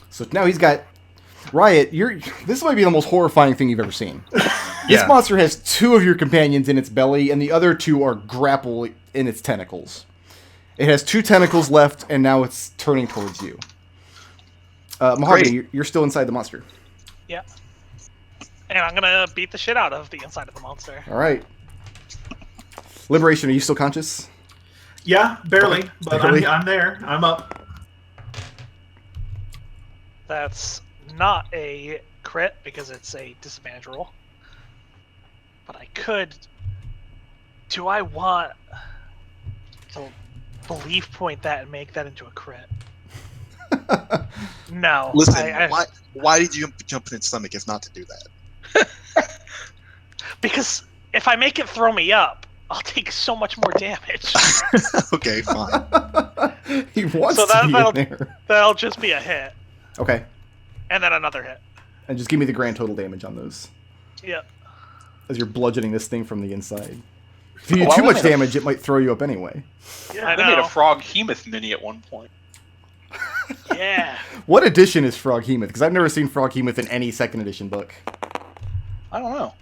So now he's got... Riot, this might be the most horrifying thing you've ever seen. This monster has 2 of your companions in its belly, and the other 2 are grappled in its tentacles. It has 2 tentacles left, and now it's turning towards you. Mahogany, you're still inside the monster. Yeah. And I'm gonna beat the shit out of the inside of the monster. All right. Liberation, are you still conscious? Yeah, barely, but barely? I'm there. I'm up. That's not a crit because it's a disadvantage roll. But I could... Do I want to belief point that and make that into a crit? No. Listen, why did you jump in its stomach if not to do that? Because if I make it throw me up, I'll take so much more damage. Okay, fine. He wants to be in there. That'll just be a hit. Okay. And then another hit. And just give me the grand total damage on those. Yep. As you're bludgeoning this thing from the inside. If you do too much damage, it might throw you up anyway. Yeah, I know. They made a Froghemoth mini at one point. Yeah. What edition is Froghemoth? Because I've never seen Froghemoth in any 2nd edition book. I don't know.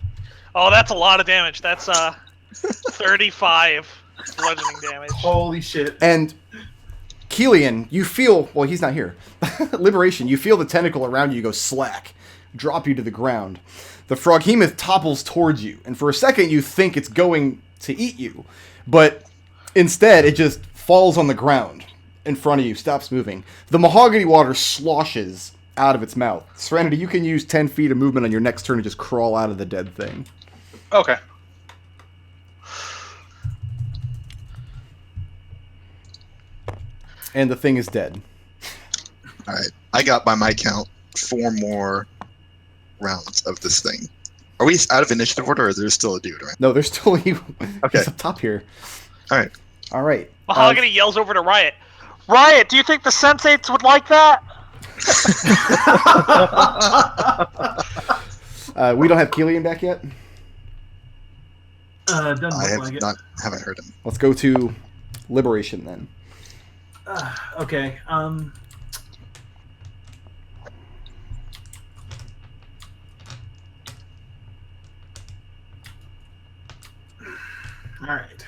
Oh, that's a lot of damage. That's 35 bludgeoning damage. Holy shit. And Kelian, you feel... Well, he's not here. Liberation, you feel the tentacle around you go slack. Drop you to the ground. The Froghemoth topples towards you. And for a second, you think it's going to eat you. But instead, it just falls on the ground in front of you, stops moving. The mahogany water sloshes out of its mouth. Serenity, you can use 10 feet of movement on your next turn to just crawl out of the dead thing. Okay. And the thing is dead. Alright. I got, by my count, 4 more rounds of this thing. Are we out of initiative order, or is there still a dude, right? No, there's still you. Okay. He's up top here. Alright. Alright. Mahogany yells over to Riot. Riot, do you think the sensates would like that? We don't have Kelian back yet? Doesn't look like it. Haven't heard him. Let's go to Liberation then. Okay. All right.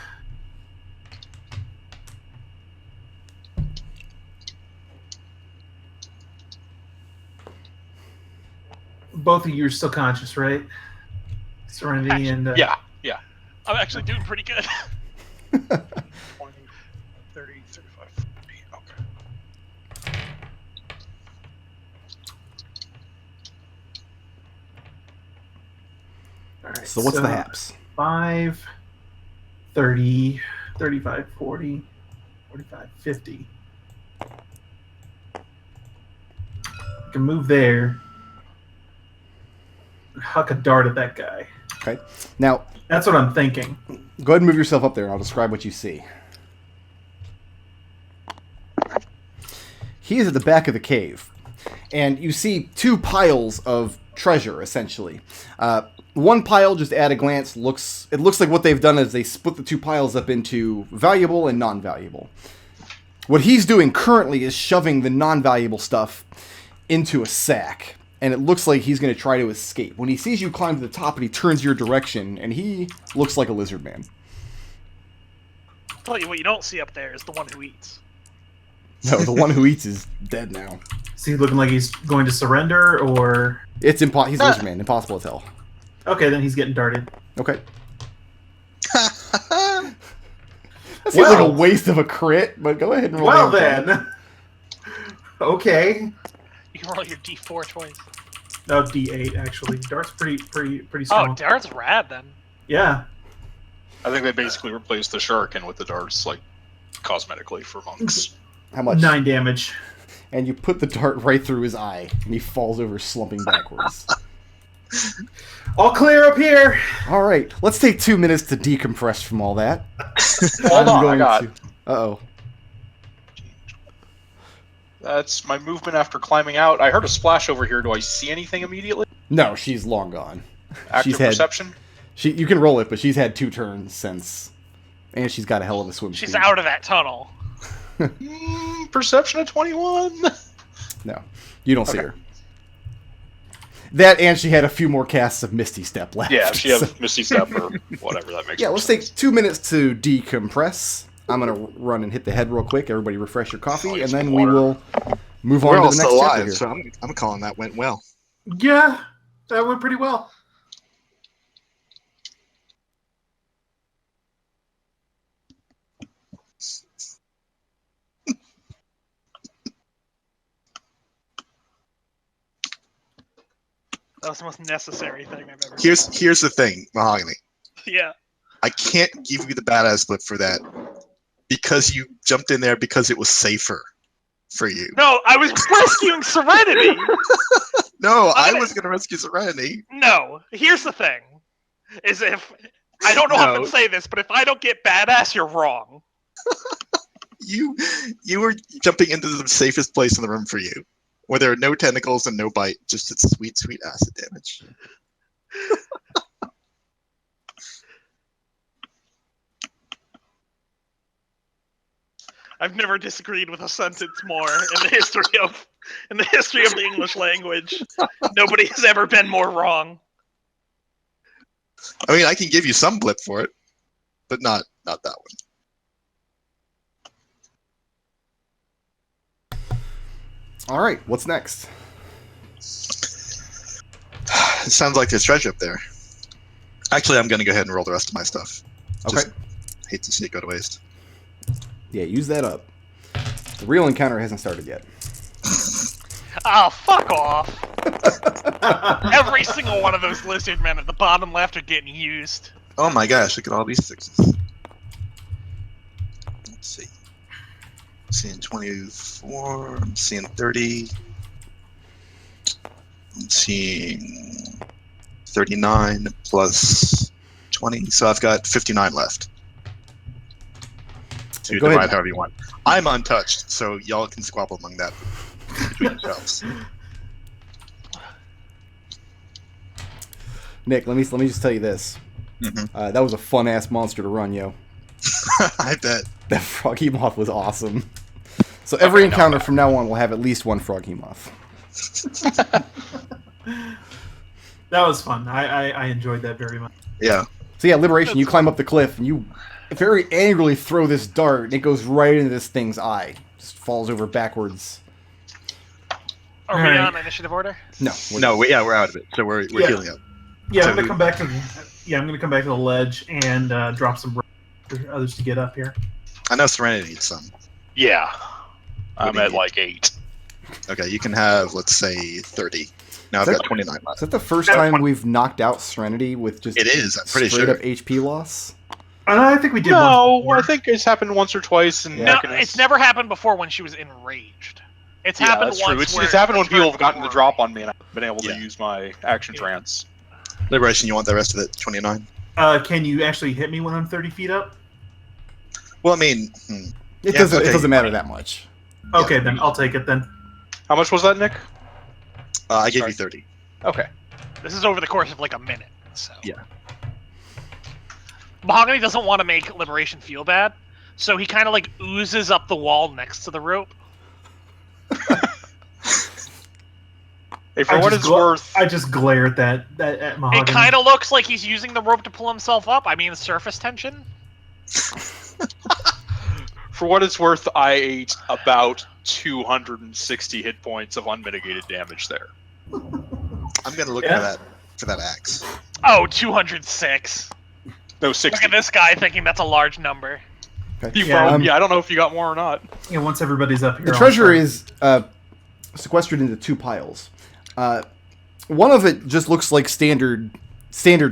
Both of you are still conscious, right? Serenity actually, and... Yeah. I'm actually doing pretty good. 20, 30, 35, 40. Okay. All right, So what's the haps? 5, 30, 35, 40, 45, 50. I can move there. Huck a dart at that guy. Okay. Now, that's what I'm thinking. Go ahead and move yourself up there, and I'll describe what you see. He is at the back of the cave, and you see 2 piles of treasure, essentially. One pile, just at a glance, looks like what they've done is they split the 2 piles up into valuable and non-valuable. What he's doing currently is shoving the non-valuable stuff into a sack, and it looks like he's going to try to escape. When he sees you climb to the top and he turns your direction, and he looks like a lizard man. I'll tell you what you don't see up there is the one who eats. No, the one who eats is dead now. Is he looking like he's going to surrender, or... He's a lizard man, impossible to tell. Okay, then he's getting darted. Okay. That seems like a waste of a crit, but go ahead and roll. Well then. Okay. You can roll your D4 twice. No, D8 actually. Dart's pretty strong. Oh, Dart's rad then. Yeah. I think they basically replaced the shuriken with the darts, like, cosmetically for monks. How much? 9 damage. And you put the dart right through his eye, and he falls over slumping backwards. All clear up here! Alright, let's take 2 minutes to decompress from all that. Hold on, I got... Uh-oh. That's my movement after climbing out. I heard a splash over here. Do I see anything immediately? No, she's long gone. Active perception? You can roll it, but she's had 2 turns since... And she's got a hell of a swim She's speed. out of that tunnel. Perception of 21! No, you don't see her. That, and she had a few more casts of Misty Step left. Yeah, she has Misty Step or whatever. That makes. Yeah, more let's sense. take 2 minutes to decompress. I'm gonna run and hit the head real quick. Everybody, refresh your coffee, and then we will move on We're to all the next still chapter alive, here. so I'm calling that went well. Yeah, that went pretty well. That was the most necessary thing I've ever. Here's the thing, Mahogany. Yeah. I can't give you the badass flip for that because you jumped in there because it was safer for you. No, I was rescuing Serenity. No, I was gonna rescue Serenity. No, here's the thing: is if I don't often say this, but if I don't get badass, you're wrong. You were jumping into the safest place in the room for you, where there are no tentacles and no bite, just its sweet, sweet acid damage. I've never disagreed with a sentence more in the history of the English language. Nobody has ever been more wrong. I mean, I can give you some blip for it, but not that one. All right, what's next? It sounds like there's treasure up there. Actually, I'm going to go ahead and roll the rest of my stuff. Okay. Just hate to see it go to waste. Yeah, use that up. The real encounter hasn't started yet. Oh, fuck off. Every single one of those lizard men at the bottom left are getting used. Oh my gosh, look at all these sixes. Let's see. I'm seeing 24, I'm seeing 30. I'm seeing 39 plus 20, so I've got 59 left. To Go divide ahead. however you want. I'm untouched, so y'all can squabble among that between yourselves. Nick, let me just tell you this. Mhm. That was a fun ass monster to run, yo. I bet. That Froghemoth was awesome. So every encounter from now on will have at least one Froghemoth. That was fun. I enjoyed that very much. Yeah. So yeah, Liberation, you climb up the cliff and you very angrily throw this dart and it goes right into this thing's eye. Just falls over backwards. Are we Alright. on initiative order? No. We're out of it, so we're healing up. Yeah, So I'm gonna who- come back to the ledge and drop some rope for others to get up here. I know Serenity needs some. Yeah, I'm do you at need? like 8. Okay, you can have, let's say, 30. Now I've Is got that- 29 Is left. that the first time we've knocked out Serenity with just It is, I'm pretty straight sure. up HP loss? I think we did. No, once before. I think it's happened once or twice. And No, it's never happened before when she was enraged. It's happened that's once. true. It's where happened when it's people very have gotten the boring. drop on me and I've been able Yeah. to use my action trance. Liberation, you want the rest of it? 29? Can you actually hit me when I'm 30 feet up? Well, I mean, It Yeah, doesn't. okay. It doesn't matter that much. Okay, then I'll take it then. How much was that, Nick? I gave Sorry. you 30. Okay. This is over the course of like a minute. So Yeah. Mahogany doesn't want to make Liberation feel bad, so he kind of like oozes up the wall next to the rope. Hey, for what it's worth, I just glare at at Mahogany. It kind of looks like he's using the rope to pull himself up. I mean, surface tension. for what it's worth, I ate about 260 hit points of unmitigated damage there. I'm going to look Yeah. for that axe. Oh, 206. No, Look 60. at this guy thinking that's a large number. Okay. Yeah, Yeah, I don't know if you got more or not. Yeah, once everybody's up here. The I'll treasure start. is sequestered into 2 piles. One of it just looks like standard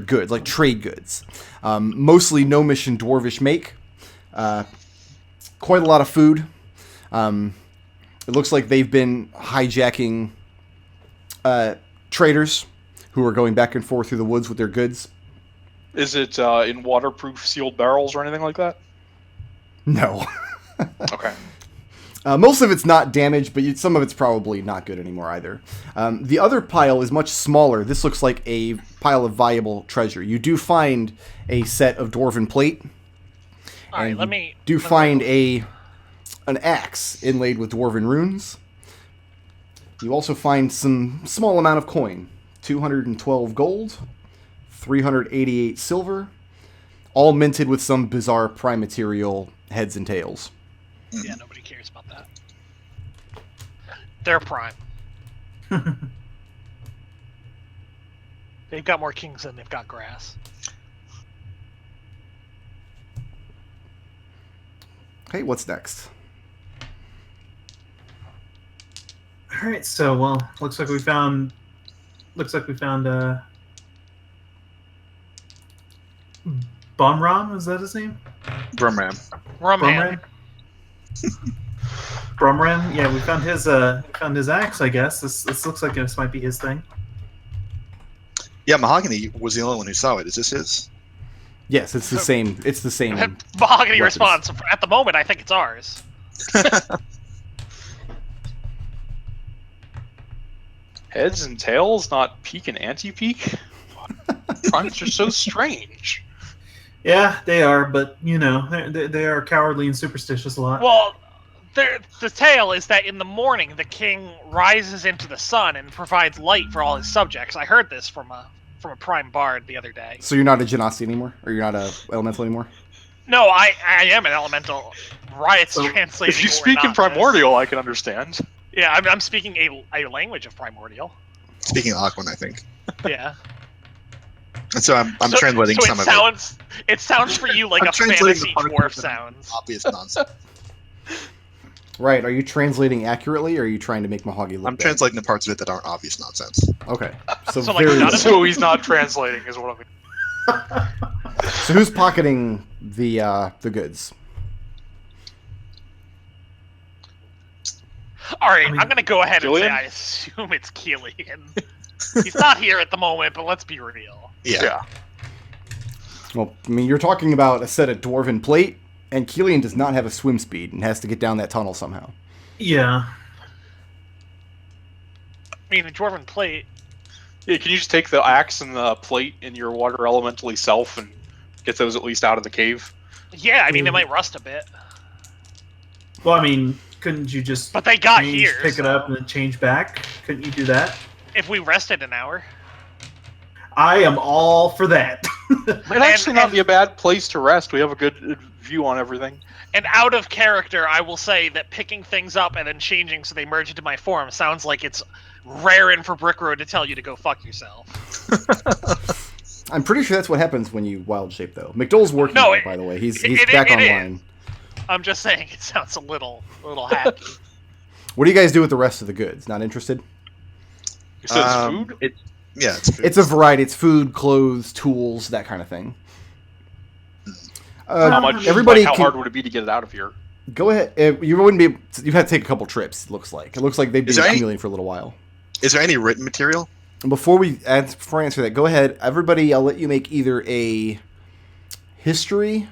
goods, like trade goods. Mostly no mission dwarvish make. Quite a lot of food. It looks like they've been hijacking traders who are going back and forth through the woods with their goods. Is it in waterproof sealed barrels or anything like that? No. Okay. Most of it's not damaged, but some of it's probably not good anymore either. The other pile is much smaller. This looks like a pile of valuable treasure. You do find a set of dwarven plate. All right, and let you me. do let me find roll. an axe inlaid with dwarven runes. You also find some small amount of coin. 212 gold, 388 silver, all minted with some bizarre prime material heads and tails. Yeah, nobody cares about that. They're prime. They've got more kings than they've got grass. Okay, what's next? All right, so well, looks like we found Bumram, is that his name? Brumram. Rumman. Brumram. Yeah, we found his axe. I guess this looks like this might be his thing. Yeah, Mahogany was the only one who saw it. Is this his? Yes, it's the same. It's the same. Mahogany weapons. responds. At the moment, I think it's ours. Heads and tails, not peak and anti-peak? Primes are so strange. Yeah, they are, but you know, they are cowardly and superstitious a lot. Well, the tale is that in the morning, the king rises into the sun and provides light for all his subjects. I heard this from a prime bard the other day. So you're not a Genasi anymore? Or you're not a elemental anymore? No, I am an elemental. Riot's translating. If you or speak in not primordial, I can understand. this. Yeah, I'm speaking a language of primordial. Speaking Aquan, I think. Yeah. And so I'm translating some of it. It sounds for you like I'm a translating fantasy the parts dwarf that sounds. Obvious nonsense. Right. Are you translating accurately, or are you trying to make Mahogany look I'm bad? translating the parts of it that aren't obvious nonsense. Okay. So, So, like, very none of So he's not translating, is what I mean. So who's pocketing the goods? All right, I mean, I'm gonna go ahead and say Kelian? I assume it's Kelian. He's not here at the moment, but let's be real. Yeah. Well, I mean, you're talking about a set of dwarven plate, and Kelian does not have a swim speed and has to get down that tunnel somehow. Yeah. I mean, the dwarven plate. Yeah, can you just take the axe and the plate in your water elementally self and get those at least out of the cave? Yeah, I mean, they might rust a bit, Well, I mean, couldn't you just but they got change, here. pick it so up, and then change back? Couldn't you do that? if we rested an hour. I am all for that. Might actually not be a bad place to rest. We have a good view on everything. And out of character, I will say that picking things up and then changing so they merge into my form sounds like it's raring for Brickroad to tell you to go fuck yourself. I'm pretty sure that's what happens when you wild shape, though. McDohl's working No, on it, it- by the way. He's it- back it is. online. I'm just saying it sounds a little hacky. What do you guys do with the rest of the goods? Not interested? You said it's food? It's food. It's a variety. It's food, clothes, tools, that kind of thing. How much? Everybody How can- hard would it be to get it out of here? Go ahead. You wouldn't be. You've had to take a couple trips. It looks like. It looks like they've been Is there any- accumulating for a little while. Is there any written material? And before I answer that, go ahead. Everybody, I'll let you make either a history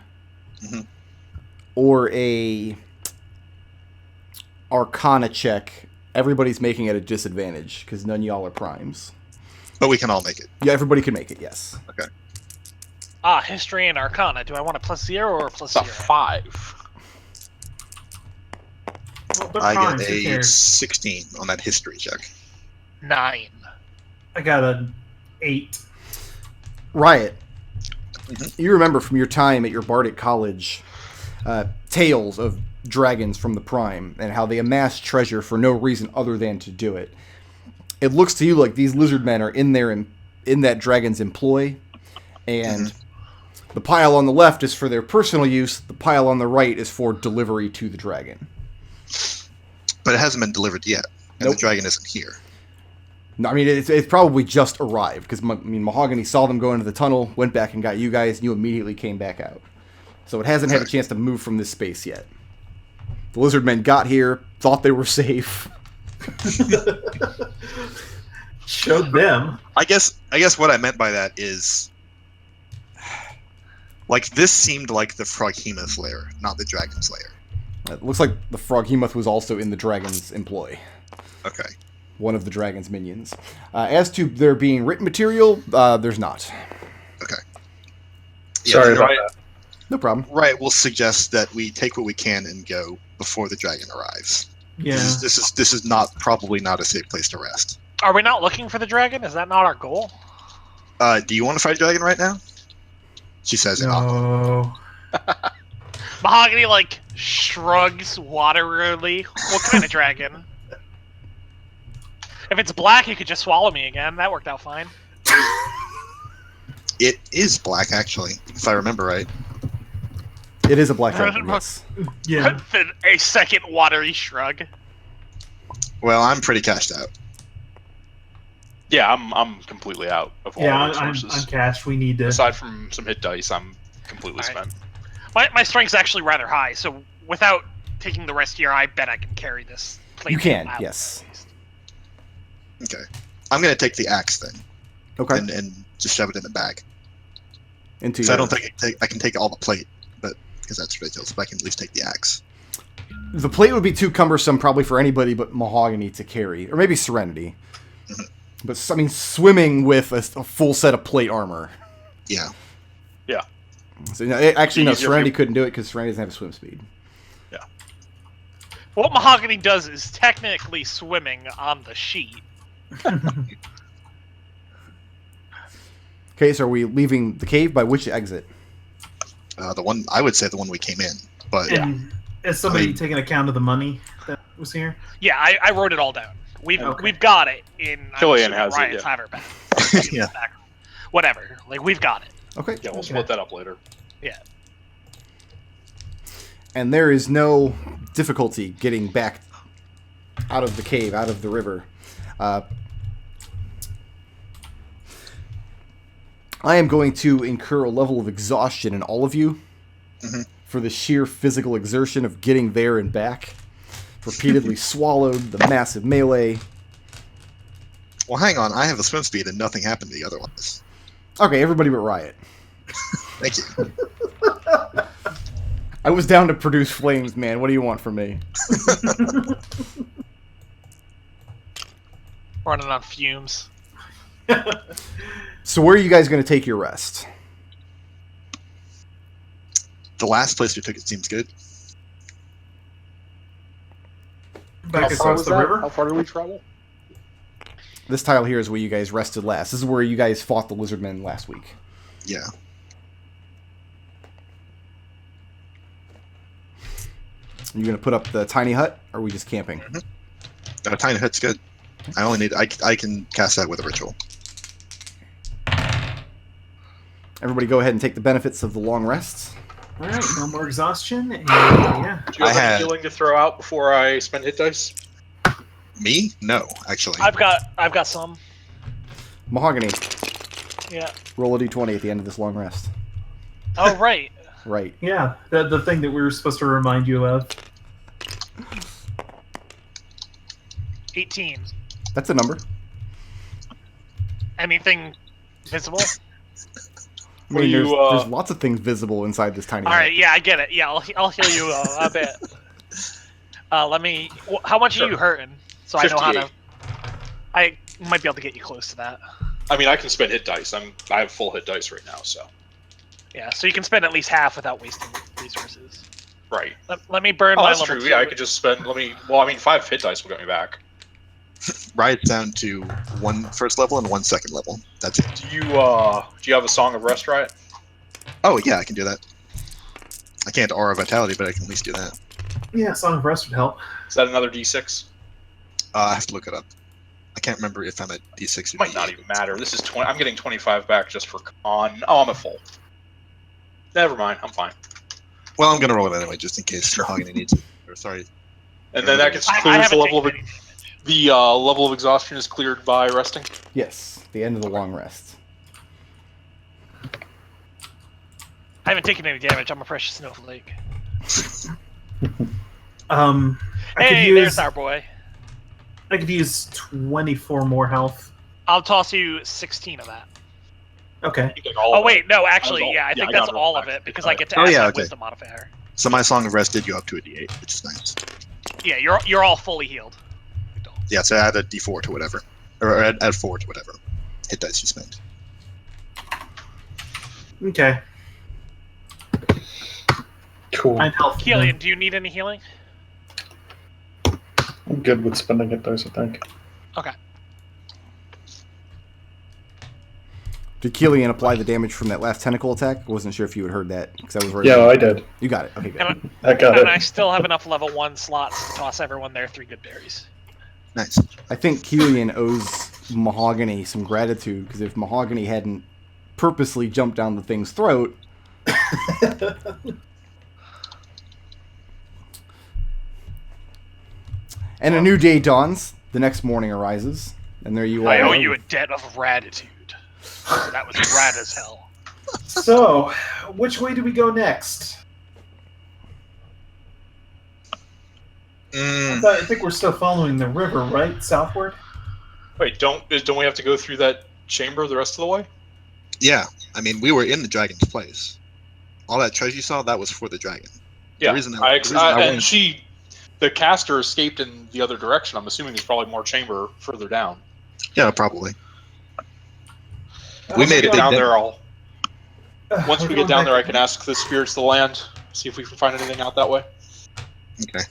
Mhm. or a arcana check. Everybody's making it at a disadvantage because none of y'all are primes. But we can all make it. Yeah, everybody can make it. Yes. History and Arcana. Do I want a +0 or a It's a +0? 5. Well, they're I primes, get who a cares? 16 on that history check. 9. I got an 8. Riot. Mhm. You remember from your time at your bardic college tales of dragons from the Prime and how they amass treasure for no reason other than to do it. It looks to you like these lizard men are in that dragon's employ, and the pile on the left is for their personal use. The pile on the right is for delivery to the dragon. But it hasn't been delivered yet. And Nope. the dragon isn't here. No, I mean, it's probably just arrived, because Mahogany saw them go into the tunnel, went back and got you guys, and you immediately came back out. So it hasn't had a Okay. chance to move from this space yet. The lizard men got here, thought they were safe. Showed them. I guess what I meant by that is, like, this seemed like the Froghemoth lair, not the dragon's lair. It looks like the Froghemoth was also in the dragon's employ. Okay. One of the dragon's minions. As to there being written material, there's not. Okay. Sorry then about Right. No problem. Riot will suggest that we take what we can and go before the dragon arrives. Yeah. This is not probably not a safe place to rest. Are we not looking for the dragon? Is that not our goal? Do you want to fight a dragon right now? She says it. No. Mahogany like shrugs waterily. What kind of dragon? If it's black, you could just swallow me again. That worked out fine. It is black, actually, if I remember right. It is a black dragon, yes. Yeah. A second watery shrug. Well, I'm pretty cashed out. Yeah, I'm completely out of all Yeah, resources. I'm cashed. We need to. Aside from some hit dice, I'm completely Alright. spent. My strength's actually rather high, so without taking the rest here, I bet I can carry this. You can, out. yes. Okay. I'm going to take the axe then, Okay. and just shove it in the bag. Into So I your- don't think I can take all the plate, but because that's ridiculous. But I can at least take the axe. The plate would be too cumbersome probably for anybody but Mahogany to carry. Or maybe Serenity. Mhm. But, I mean, swimming with a full set of plate armor. Yeah. So, actually, no, Easier Serenity if you- couldn't do it because Serenity doesn't have swim speed. What Mahogany does is technically swimming on the sheet. Okay, so are we leaving the cave? By which exit? The one I would say the one we came in, but And is somebody I mean- taking account of the money that was here? Yeah, I wrote it all down. We've Okay. got it in. I'm Kelian assuming has it, Riot's yeah. have her back. Yeah. Whatever. Like we've got it. Okay. Yeah, we'll Okay. split that up later. And there is no difficulty getting back out of the cave, out of the river. I am going to incur a level of exhaustion in all of you Mhm. for the sheer physical exertion of getting there and back. Repeatedly swallowed, the massive melee. well, hang on. I have a swim speed, and nothing happened to the other ones. Okay, everybody but Riot. Thank you. I was down to produce flames, man. What do you want from me? Running on fumes. So where are you guys going to take your rest? The last place we took it seems good. Back across the river? How far did we travel? This tile here is where you guys rested last. This is where you guys fought the lizardmen last week. Yeah. You going to put up the tiny hut, or are we just camping? Tiny hut's good. I only need. I can cast that with a ritual. Everybody go ahead and take the benefits of the long rests. All right, no more exhaustion. And yeah, Do you have I any had- healing to throw out before I spend hit dice? Me? No, actually. I've got some. Mahogany, Yeah. roll a d20 at the end of this long rest. Oh right. Right. yeah, the thing that we were supposed to remind you of. 18. That's a number. Anything visible? I What mean, do you, there's lots of things visible inside this tiny All hut. right. Yeah, I get it. Yeah, I'll heal you a bit. Let me. How much are you hurting? So I know how to. 58. I might be able to get you close to that. I mean, I can spend hit dice. I have full hit dice right now, so Yeah, so you can spend at least half without wasting resources. right. Let me burn Oh, my that's level true. 2. Yeah, I could just spend. Well, I mean, 5 hit dice will get me back. Riot's down to 1 first level and 1 second level. That's it. Do you have a Song of Rest, Riot? Oh yeah, I can do that. I can't aura vitality, but I can at least do that. Yeah, Song of Rest would help. Is that another D6? I have to look it up. I can't remember if I'm at D6 or It might not D8. even matter. This is 20. I'm getting 25 back just for con. Oh, I'm at full. Never mind. I'm fine. Well, I'm gonna roll it anyway, just in case Mahogany needs it. Or sorry. And then that gets I clears the haven't level of taken any damage. the level of exhaustion is cleared by resting. Yes, the end of the long rest. I haven't taken any damage. I'm a precious snowflake. I could Hey, use there's our boy. I could use 24 more health. I'll toss you 16 of that. Okay. You get all Oh of wait, it. no, actually, all- yeah, I yeah, think I that's got it all all of back. it because I get to Oh, add yeah, that okay. wisdom modifier. So my Song of Rest did go up to a D8, which is nice. Yeah, you're all fully healed. Yeah, so add a D4 to whatever, or add 4 to whatever hit dice you spend. Okay. Cool. I'm healthy. Kelian, do you need any healing? good with spending it, those, I think. Okay. Did Kelian apply the damage from that last tentacle attack? I wasn't sure if you had heard that because I was right. Yeah, I did. You got it. Okay, good. I got And it. I still have enough level 1 slots to toss everyone their 3 good berries. Nice. I think Kelian owes Mahogany some gratitude because if Mahogany hadn't purposely jumped down the thing's throat. And a new day dawns. The next morning arises, and there you are. I owe you a debt of gratitude. That was rad as hell. So, which way do we go next? I think we're still following the river, right? Southward? Wait, don't we have to go through that chamber the rest of the way? Yeah, I mean, we were in the dragon's place. All that treasure you saw, that was for the dragon. Yeah, The reason I and the caster escaped in the other direction. I'm assuming there's probably more chamber further down. Yeah, probably. We made it down big there. Once we We're get going down back- there, I can ask the spirits of the land, see if we can find anything out that way. Okay.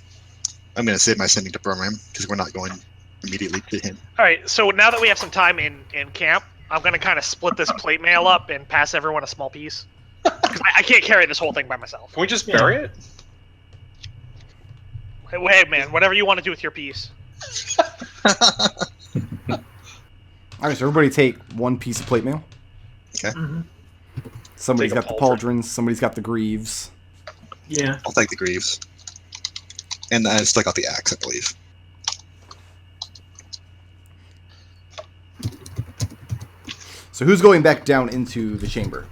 I'm going to save my sending to program because we're not going immediately to him. All right, so now that we have some time in camp, I'm going to kind of split this plate mail up and pass everyone a small piece. 'Cause I can't carry this whole thing by myself. Can we just bury it? Hey, man, whatever you want to do with your piece. All right, so everybody take one piece of plate mail. Okay. Mhm. Somebody's Take a got the pauldron. pauldrons. Somebody's got the greaves. Yeah. I'll take the greaves. And I still got the axe, I believe. So who's going back down into the chamber?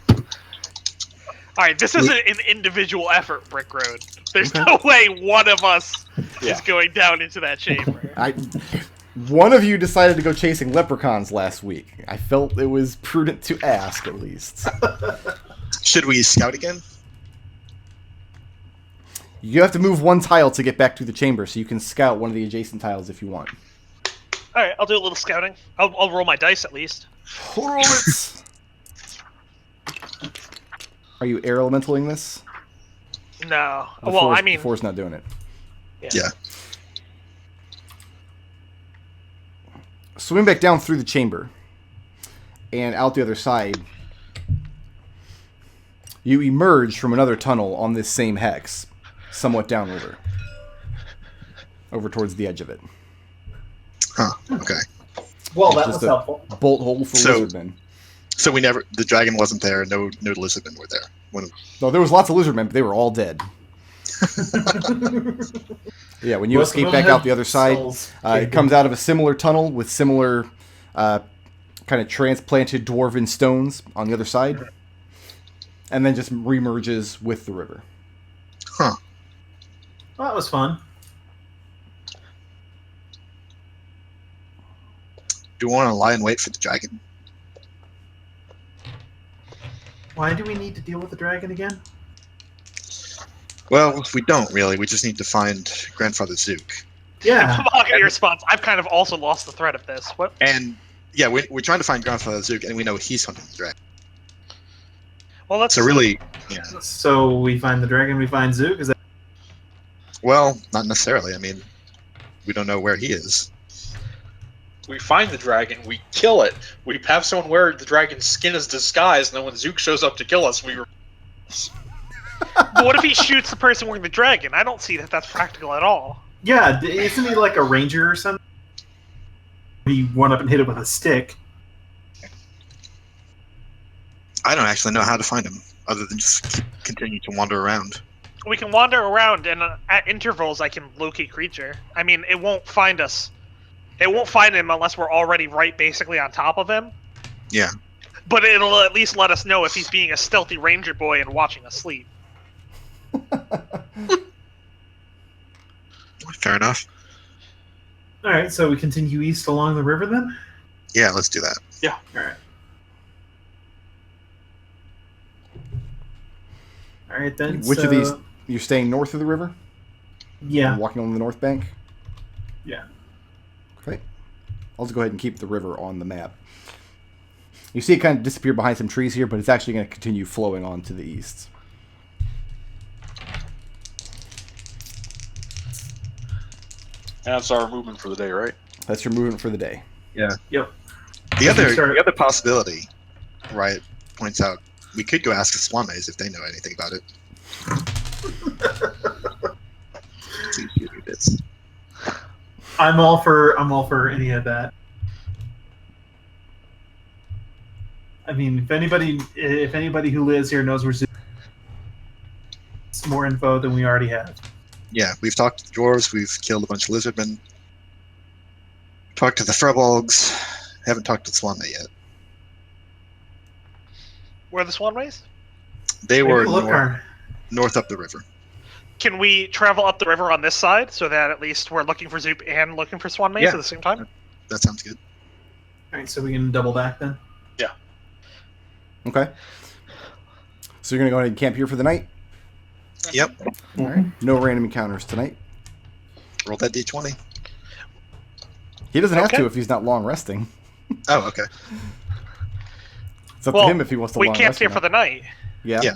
All right, this isn't an individual effort, Brick Road. There's no way one of us is going down into that chamber. One of you decided to go chasing leprechauns last week. I felt it was prudent to ask, at least. Should we scout again? You have to move one tile to get back to the chamber, so you can scout one of the adjacent tiles if you want. All right, I'll do a little scouting. I'll roll my dice at least. Roll it! Are you air elementaling this? No. The Well, force, I mean, the force not doing it. Yeah. Swim back down through the chamber, and out the other side, you emerge from another tunnel on this same hex, somewhat downriver, over towards the edge of it. Huh. Okay. Well, that Just was a helpful. bolt hole for So- lizardmen. So the dragon wasn't there. No lizardmen were there. No, there was lots of lizardmen, but they were all dead. Yeah, when you Most of escape them back had out the other side, souls. it comes out of a similar tunnel with similar kind of transplanted dwarven stones on the other side, and then just remerges with the river. Huh. Well, that was fun. Do we want to lie in wait for the dragon? Why do we need to deal with the dragon again? Well, we don't really. We just need to find Grandfather Zook. Yeah. Mahogany response. I've kind of also lost the thread of this. What? And yeah, we're trying to find Grandfather Zook, and we know he's hunting the dragon. Well, let's. So really, yeah. So we find the dragon, we find Zook. Is that? Well, not necessarily. I mean, we don't know where he is. We find the dragon, we kill it. We have someone wear the dragon's skin as disguise, and then when Zook shows up to kill us, we. But what if he shoots the person wearing the dragon? I don't see that that's practical at all. Yeah, isn't he like a ranger or something? He went up and hit it with a stick. I don't actually know how to find him, other than just continue to wander around. We can wander around, and at intervals, I can locate creature. I mean, it won't find us. It won't find him unless we're already right basically on top of him. Yeah. But it'll at least let us know if he's being a stealthy ranger boy and watching us sleep. Fair enough. All right, so we continue east along the river then. Yeah, let's do that. All right. All right then. Which of so- these? You're staying north of the river? Yeah. Walking on the north bank? Yeah. Okay. I'll just go ahead and keep the river on the map. You see it kind of disappear behind some trees here, but it's actually going to continue flowing on to the east. That's our movement for the day, right? That's your movement for the day. Yep. The other possibility, Riot points out, we could go ask the Swan Maze if they know anything about it. See who it is. I'm all for any of that. I mean, if anybody who lives here knows where Zoom, it's more info than we already have. Yeah, we've talked to the dwarves, we've killed a bunch of lizardmen. Talked to the Frebolgs, haven't talked to the Swan Maze yet. Where are the Swan Rays? They were Look, north up the river. Can we travel up the river on this side so that at least we're looking for Zoop and looking for Swan Maze Yeah. at the same time? That sounds good. All right, so we can double back then. Yeah. Okay. So you're going to go ahead and camp here for the night? Yep. All right. No random encounters tonight. Roll that d20. He doesn't have Okay. to if he's not long resting. Oh, okay. It's up to him if he wants to we long camped rest. here or for not. the night. Yeah. Yeah.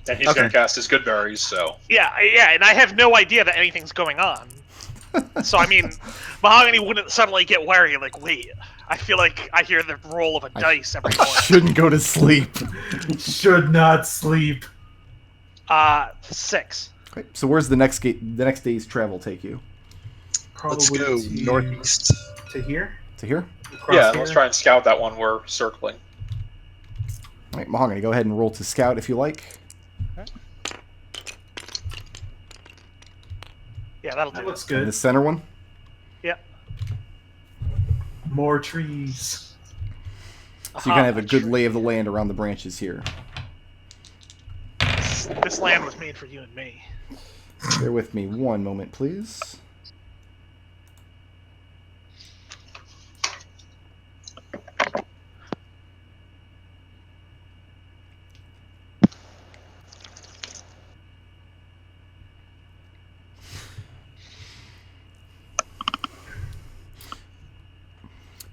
And he's Okay. going to cast his good berries, so. Yeah, and I have no idea that anything's going on. So, I mean, Mahogany wouldn't suddenly get wary, like, wait, I feel like I hear the roll of a dice every I morning. shouldn't go to sleep. Should not sleep. 6. Okay. So where's the next day's travel take you? Let's Probably go to, northeast. to here. To here? Across Yeah, here. let's try and scout that one we're circling. All right, Mahogany, go ahead and roll to scout if you like. Yeah, that'll That do. looks And the good. center one. Yeah. More trees. So you kind of have a good lay of the land around the branches here. This land was made for you and me. Bear with me one moment, please.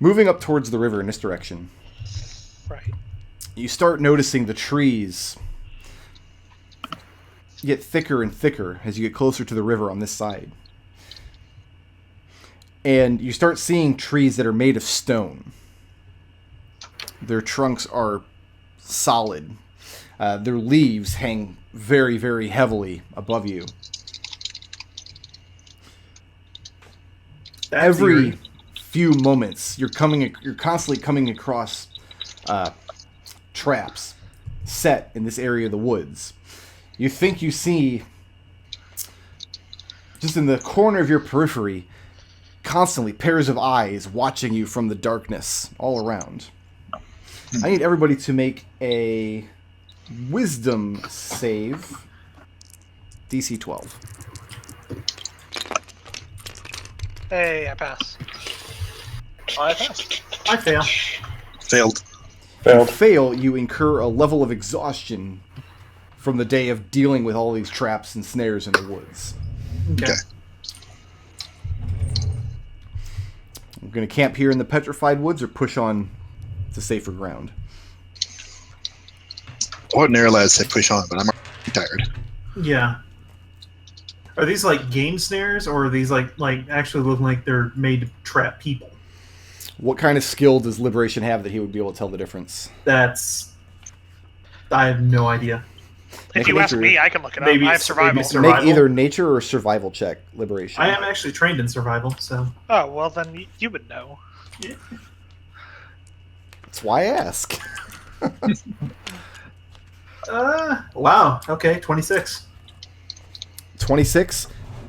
Moving up towards the river in this direction, Right. you start noticing the trees get thicker and thicker as you get closer to the river on this side. And you start seeing trees that are made of stone. Their trunks are solid. Their leaves hang very, very heavily above you. That's Every eerie. few moments, you're constantly coming across traps set in this area of the woods. You think you see, just in the corner of your periphery, constantly pairs of eyes watching you from the darkness all around. I need everybody to make a wisdom save. DC 12. Hey, I pass. I passed. I fail. Failed. If you fail, you incur a level of exhaustion from the day of dealing with all these traps and snares in the woods. Okay. Okay. We're going to camp here in the petrified woods or push on to safer ground. Ordinarily, I'd say push on, but I'm already tired. Yeah. Are these like game snares, or are these like actually looking like they're made to trap people? What kind of skill does Liberation have that he would be able to tell the difference? I have no idea. If you ask me, I can look it up. Maybe I have it's- survival. maybe survival. Make either nature or survival check, Liberation. I am actually trained in survival, so Oh, well, then you would know. That's why I ask. wow. Okay, 26. 26?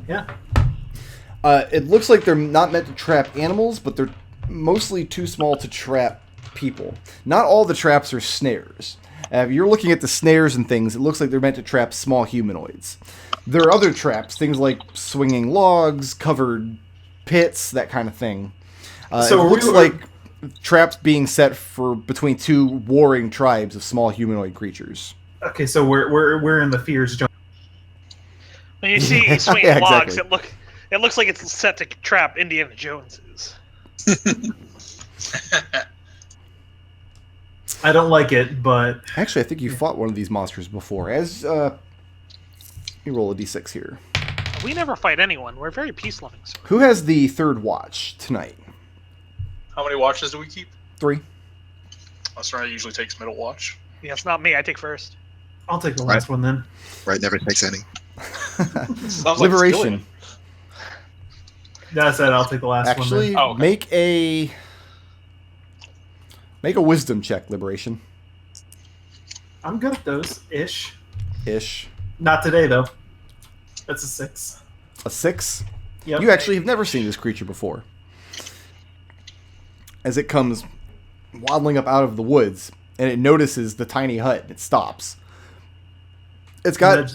Yeah. It looks like they're not meant to trap animals, but they're mostly too small to trap people. Not all the traps are snares. If you're looking at the snares and things, it looks like they're meant to trap small humanoids. There are other traps, things like swinging logs, covered pits, that kind of thing. So it looks we- like traps being set for between two warring tribes of small humanoid creatures. Okay, so we're in the fears jungle. When you see Yeah, swinging yeah, logs, exactly. it looks like it's set to trap Indiana Joneses. I don't like it, but Actually, I think you fought one of these monsters before. You roll a d6 here. We never fight anyone. We're very peace-loving. So. Who has the third watch tonight? How many watches do we keep? 3. Serenity usually takes middle watch. Yeah, it's not me. I take first. I'll take the last one then. Right, never takes any. Sounds like Liberation. Kelian. That's it. I'll take the last one. Actually, Then. Oh, okay. make a wisdom check, Liberation. I'm good at those ish. Not today though. That's a 6. A 6? Yep. You actually have never seen this creature before. As it comes waddling up out of the woods, and it notices the tiny hut, it stops. It's got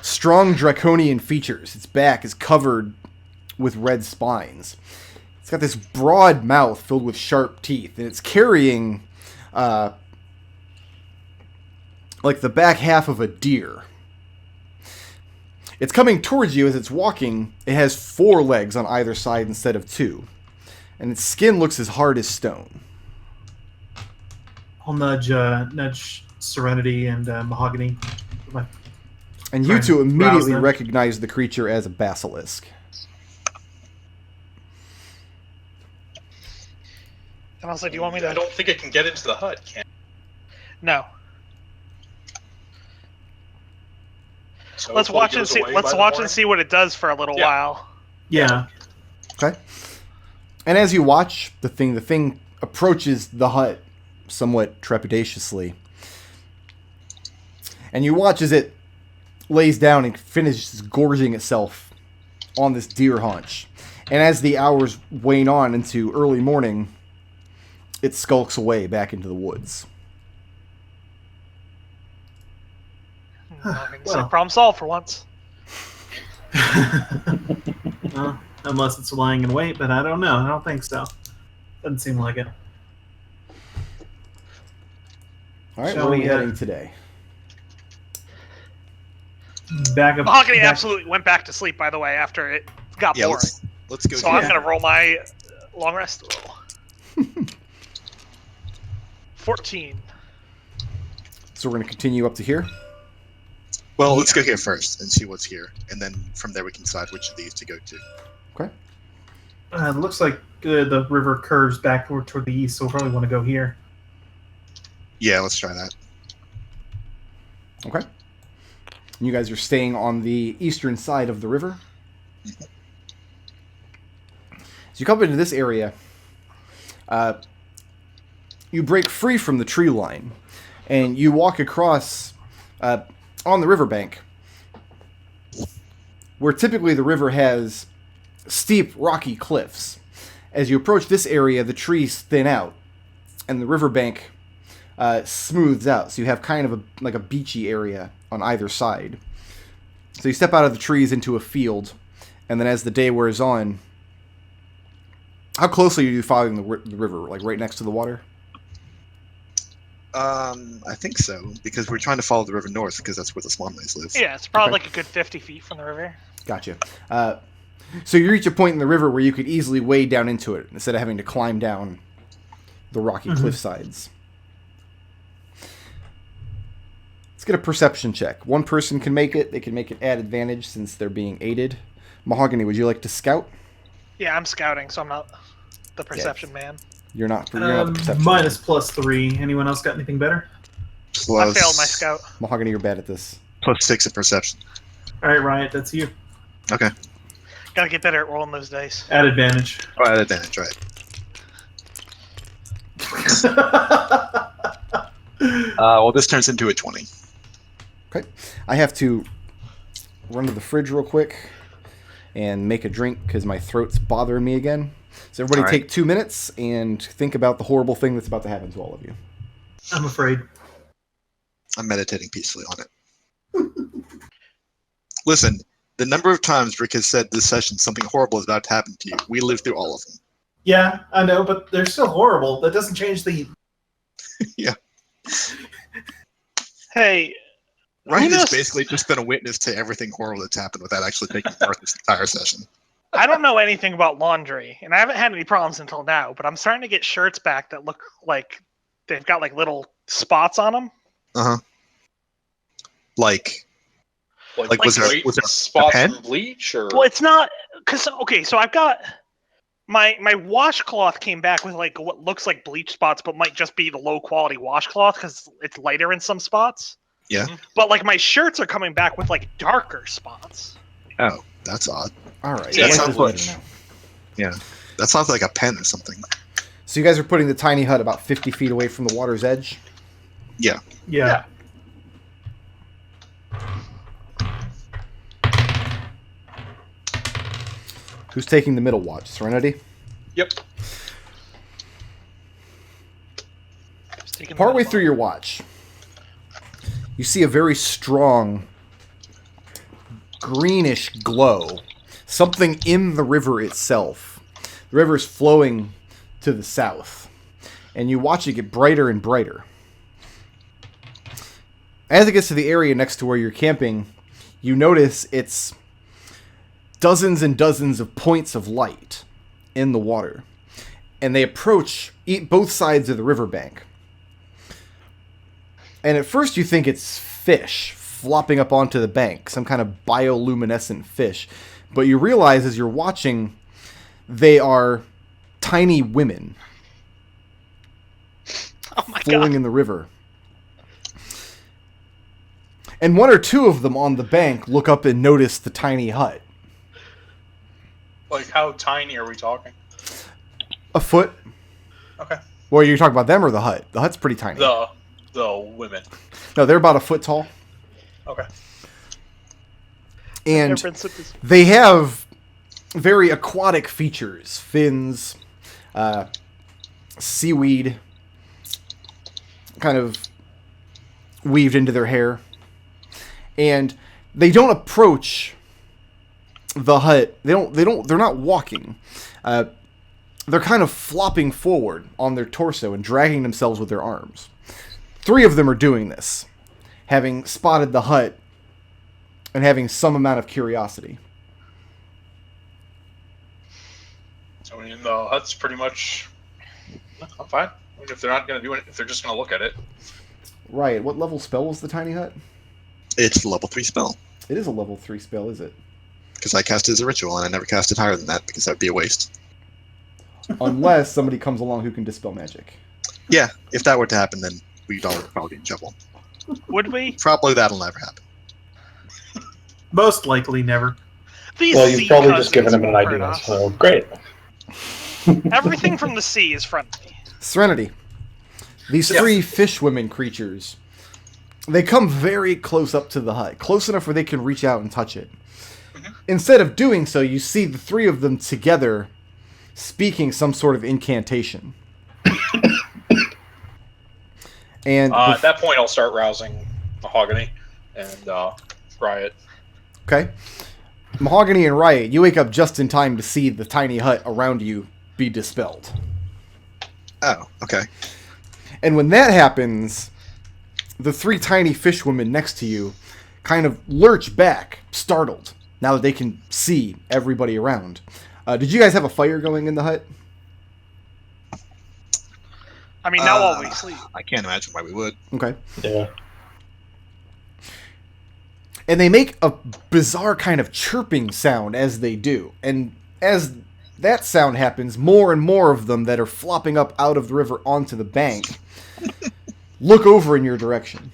strong draconian features. Its back is covered with red spines. It's got this broad mouth filled with sharp teeth, and it's carrying like the back half of a deer. It's coming towards you as it's walking. It has 4 legs on either side instead of 2. And its skin looks as hard as stone. I'll nudge Serenity and Mahogany. And you two rouse immediately them. recognize the creature as a basilisk. And also, do you want me to? I don't think it can get into the hut, can it? No. So Let's if one watch and goes see. away Let's by the watch and morning- see what it does for a little Yeah. while. Yeah. Okay? And as you watch the thing approaches the hut somewhat trepidatiously. And you watch as it lays down and finishes gorging itself on this deer haunch. And as the hours wane on into early morning, it skulks away back into the woods. Well. Problem solved for once. Well, unless it's lying in wait, but I don't know. I don't think so. Doesn't seem like it. All right, Shall where are we we, heading today? Back up. Mahogany back- absolutely went back to sleep, by the way, after it got Yeah, boring. let's go. So do I'm that. going to roll my long rest roll. 14. So we're going to continue up to here. Well, let's go here first and see what's here, and then from there we can decide which of these to go to. Okay. It looks like the river curves back toward the east, so we'll probably want to go here. Yeah, let's try that. Okay. You guys are staying on the eastern side of the river. Mhm. As you come into this area, you break free from the tree line, and you walk across on the riverbank, where typically the river has steep, rocky cliffs. As you approach this area, the trees thin out, and the riverbank smooths out, so you have kind of like a beachy area on either side. So you step out of the trees into a field, and then as the day wears on, how closely are you following the river? Like right next to the water? I think so, because we're trying to follow the river north, because that's where the Swan Knights live. Yeah, it's probably Okay. like a good 50 feet from the river. Gotcha. So you reach a point in the river where you could easily wade down into it instead of having to climb down the rocky cliff sides. Let's get a perception check. One person can make it. They can make it at advantage since they're being aided. Mahogany, would you like to scout? Yeah, I'm scouting, so I'm not the perception man. You're not the perception. Minus +3. Anyone else got anything better? Plus, I failed my scout. Mahogany, you're bad at this. plus 6 in perception. All right, Riot, that's you. Okay. Gotta get better at rolling those dice. At advantage. Oh, at advantage, right. Well, this turns into a 20. Okay. I have to run to the fridge real quick and make a drink because my throat's bothering me again. So everybody All right. take 2 minutes and think about the horrible thing that's about to happen to all of you. I'm afraid. I'm meditating peacefully on it. Listen, the number of times Rick has said this session something horrible is about to happen to you, we lived through all of them. Yeah, I know, but they're still horrible. That doesn't change the... Yeah. Hey, Ryan knows? has basically just been a witness to everything horrible that's happened without actually taking part in this entire session. I don't know anything about laundry, and I haven't had any problems until now, but I'm starting to get shirts back that look like they've got like little spots on them. Uh-huh. Like, Like, was there spots a pen? from bleach or? Well, it's not because so I've got my washcloth came back with like what looks like bleach spots, but might just be the low quality washcloth because it's lighter in some spots. Yeah. But like my shirts are coming back with like darker spots. Oh, that's odd. All right. Yeah, That sounds sounds like- Yeah, that sounds like a pen or something. So you guys are putting the tiny hut about 50 feet away from the water's edge? Yeah. Yeah. Who's taking the middle watch? Serenity? Yep. Partway through your watch, you see a very strong greenish glow. Something in the river itself. The river is flowing to the south. And you watch it get brighter and brighter. As it gets to the area next to where you're camping, you notice it's dozens and dozens of points of light in the water. And they approach both sides of the riverbank. And at first you think it's fish flopping up onto the bank, some kind of bioluminescent fish. But you realize as you're watching, they are tiny women flowing in the river. And one or two of them on the bank look up and notice the tiny hut. Like, how tiny are we talking? A foot. Okay. Well, you're talking about them or the hut? The hut's pretty tiny. The women. No, they're about a foot tall. Okay. And they have very aquatic features. Fins, seaweed kind of weaved into their hair. And they don't approach the hut. They're not walking. They're kind of flopping forward on their torso and dragging themselves with their arms. 3 of them are doing this, having spotted the hut and having some amount of curiosity. So I mean, the hut's pretty much. I'm fine. I mean, if they're not going to do it, if they're just going to look at it. Riot, what level spell was the tiny hut? It's a level 3 spell. It is a level 3 spell, is it? Because I cast it as a ritual, and I never cast it higher than that, because that would be a waste. Unless somebody comes along who can dispel magic. Yeah, if that were to happen, then we'd all probably be in trouble. Would we? Probably that'll never happen. Most likely never. These Well, you've sea probably just given cousins him an won't hurt idea, us. so great. Everything from the sea is friendly. Serenity. These 3 fish women creatures, they come very close up to the hut. Close enough where they can reach out and touch it. Instead of doing so, you see the 3 of them together speaking some sort of incantation. And At that point, I'll start rousing Mahogany and Riot. okay. Mahogany and Riot, you wake up just in time to see the tiny hut around you be dispelled. Oh, okay. And when that happens, the 3 tiny fish women next to you kind of lurch back, startled, now that they can see everybody around. Did you guys have a fire going in the hut? I mean, now while we sleep. I can't imagine why we would. Okay. Yeah. And they make a bizarre kind of chirping sound as they do. And as that sound happens, more and more of them that are flopping up out of the river onto the bank look over in your direction.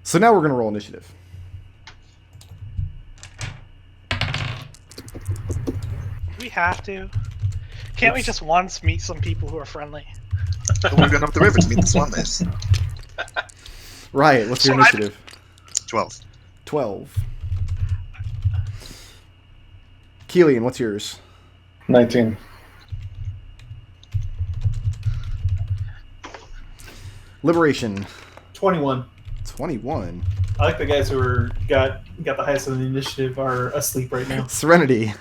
So now we're going to roll initiative. We have to. Can't we just once meet some people who are friendly? We're going up the river to meet the swan mess. Riot, what's your initiative? 12. 12. Kelian, what's yours? 19. Liberation. 21. 21. I like the guys who got the highest on the initiative are asleep right now. Serenity.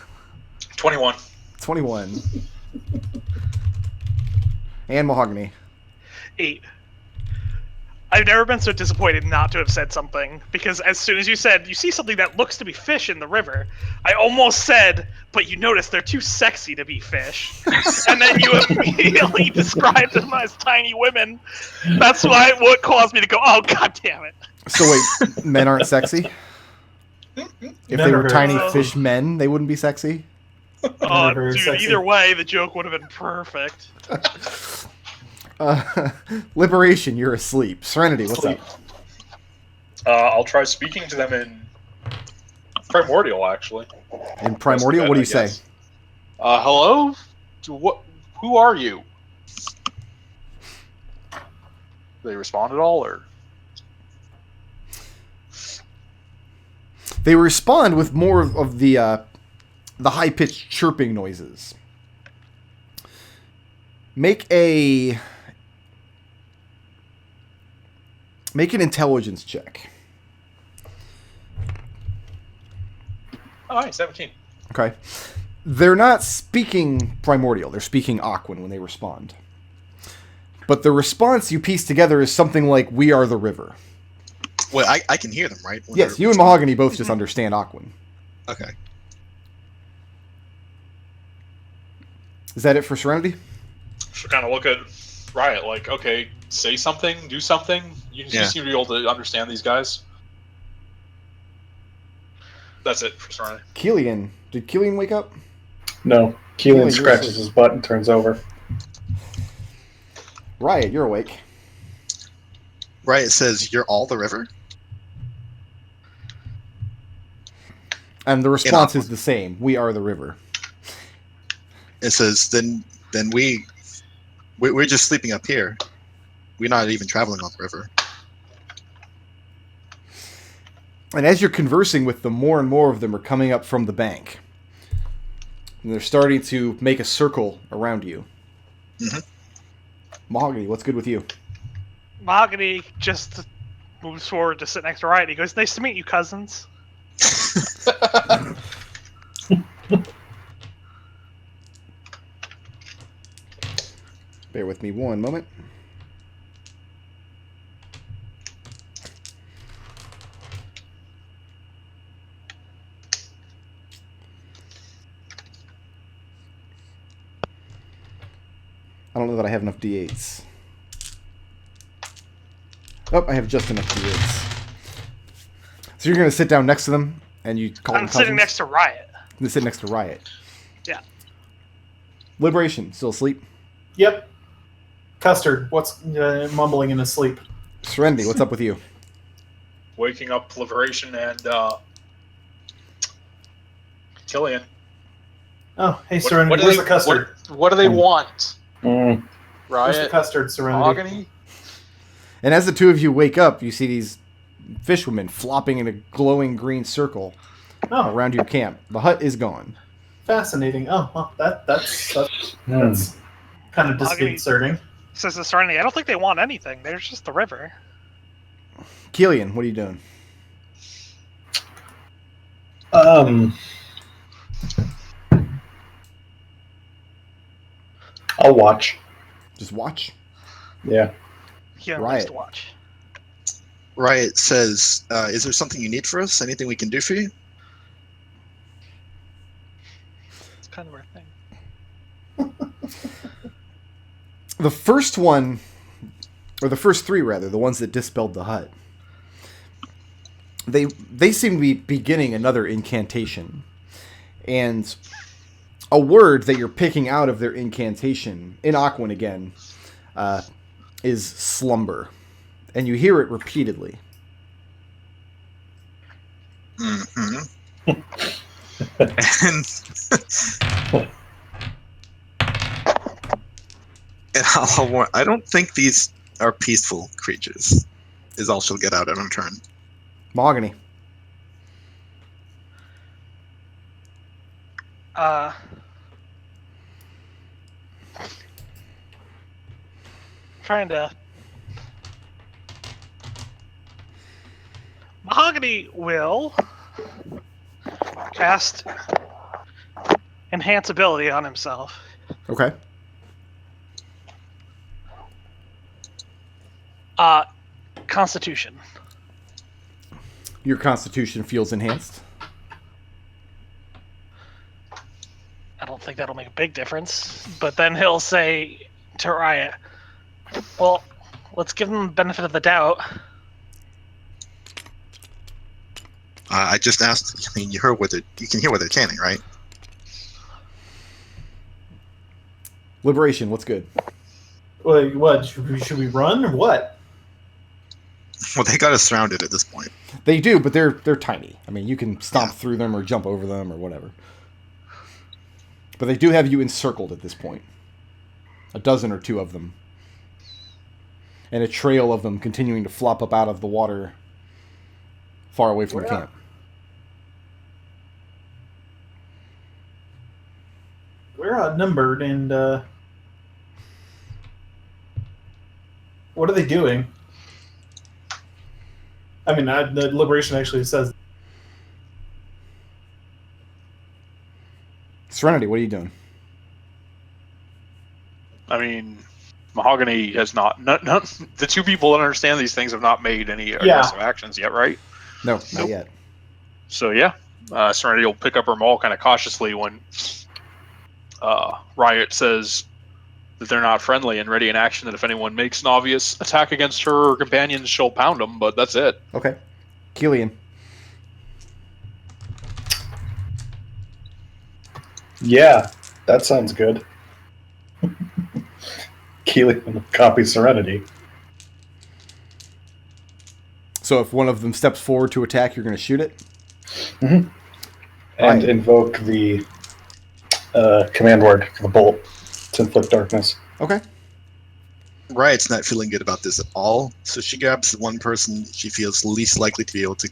21. 21. And Mahogany. 8. I've never been so disappointed not to have said something, because as soon as you said, you see something that looks to be fish in the river, I almost said, but you notice they're too sexy to be fish. And then you immediately described them as tiny women. That's what caused me to go, oh, god damn it. So wait, men aren't sexy? If Men they are were very tiny sexy. fish men, they wouldn't be sexy? Oh, very dude, sexy. either way, the joke would have been perfect. Liberation, you're asleep. Serenity, what's up? I'll try speaking to them in Primordial, actually. In Primordial, what do you say? Hello? Who are you? Do they respond at all, or? They respond with more of the high-pitched chirping noises. Make an intelligence check. Oh, hey, 17. Okay. They're not speaking Primordial. They're speaking Aquan when they respond. But the response you piece together is something like, "We are the river." Well, I can hear them, right? When Yes, they're you and Mahogany both just understand Aquan. Okay. Is that it for Serenity? Should kind of look at Riot like, okay, say something, do something. You seem to be able to understand these guys. That's it for Serenity. Kelian. Did Kelian wake up? No. Kelian, Keelan scratches his butt and turns over. Riot, you're awake. Riot says, "You're all the river?" And the response is the same. We are the river. It says, then we're just sleeping up here. We're not even traveling on the river. And as you're conversing with them, more and more of them are coming up from the bank. And they're starting to make a circle around you. Mm-hmm. Mahogany, what's good with you? Mahogany just moves forward to sit next to Riot. He goes, "Nice to meet you, cousins." Bear with me one moment. I don't know that I have enough D8s. Oh, I have just enough D8s. So you're going to sit down next to them, and you call them I'm sitting cousins? next to Riot. You sit next to Riot. Yeah. Liberation, still asleep? Yep. Custard, what's mumbling in his sleep? Serenity, what's up with you? Waking up Liberation and Kelian. Oh, hey, Serenity, where's the custard? What do they want? Where's the Riot, custard, Serenity? Mahogany? And as the two of you wake up, you see these fishwomen flopping in a glowing green circle Oh, around your camp. The hut is gone. fascinating. Oh, well, that's kind of Mahogany. disconcerting. Says to Serenity, I don't think they want anything. They're just the river. Kelian, what are you doing? I'll watch. Just watch? Yeah. He likes Riot. to watch. Riot says, "Is there something you need for us? Anything we can do for you?" It's kind of our thing. The first one, or the first three rather, the ones that dispelled the hut, they seem to be beginning another incantation. And a word that you're picking out of their incantation, in Aquan again, is slumber. And you hear it repeatedly. Mm-hmm. And I'll warn, I don't think these are peaceful creatures, is all she'll get out in her turn. Mahogany. Trying to. Mahogany will cast Enhance ability on himself. Okay. Constitution. Your Constitution feels enhanced. I don't think that'll make a big difference. But then he'll say to Riot, well, let's give them the benefit of the doubt. I just asked. I mean, you heard what you can hear what they're chanting, right? Liberation, what's good? Wait, what? Should we run or what? Well, they got us surrounded at this point. They do, but they're tiny. I mean, you can stomp through them or jump over them or whatever. But they do have you encircled at this point. A dozen or two of them. And a trail of them continuing to flop up out of the water far away from the camp. We're outnumbered, and what are they doing? I mean, the Liberation actually says... Serenity, what are you doing? I mean, Mahogany has not... the two people that understand these things have not made any aggressive actions yet, right? No, not yet. So, yeah. Serenity will pick up her maul kind of cautiously when Riot says that they're not friendly and ready in action, that if anyone makes an obvious attack against her or companions, she'll pound them, but that's it. Okay. Kelian. Yeah, that sounds good. Kelian copies Serenity. So if one of them steps forward to attack, you're going to shoot it? Mm-hmm. And invoke the command word for the bolt to inflict darkness. Okay. Riot's not feeling good about this at all, so she grabs the one person she feels least likely to be able to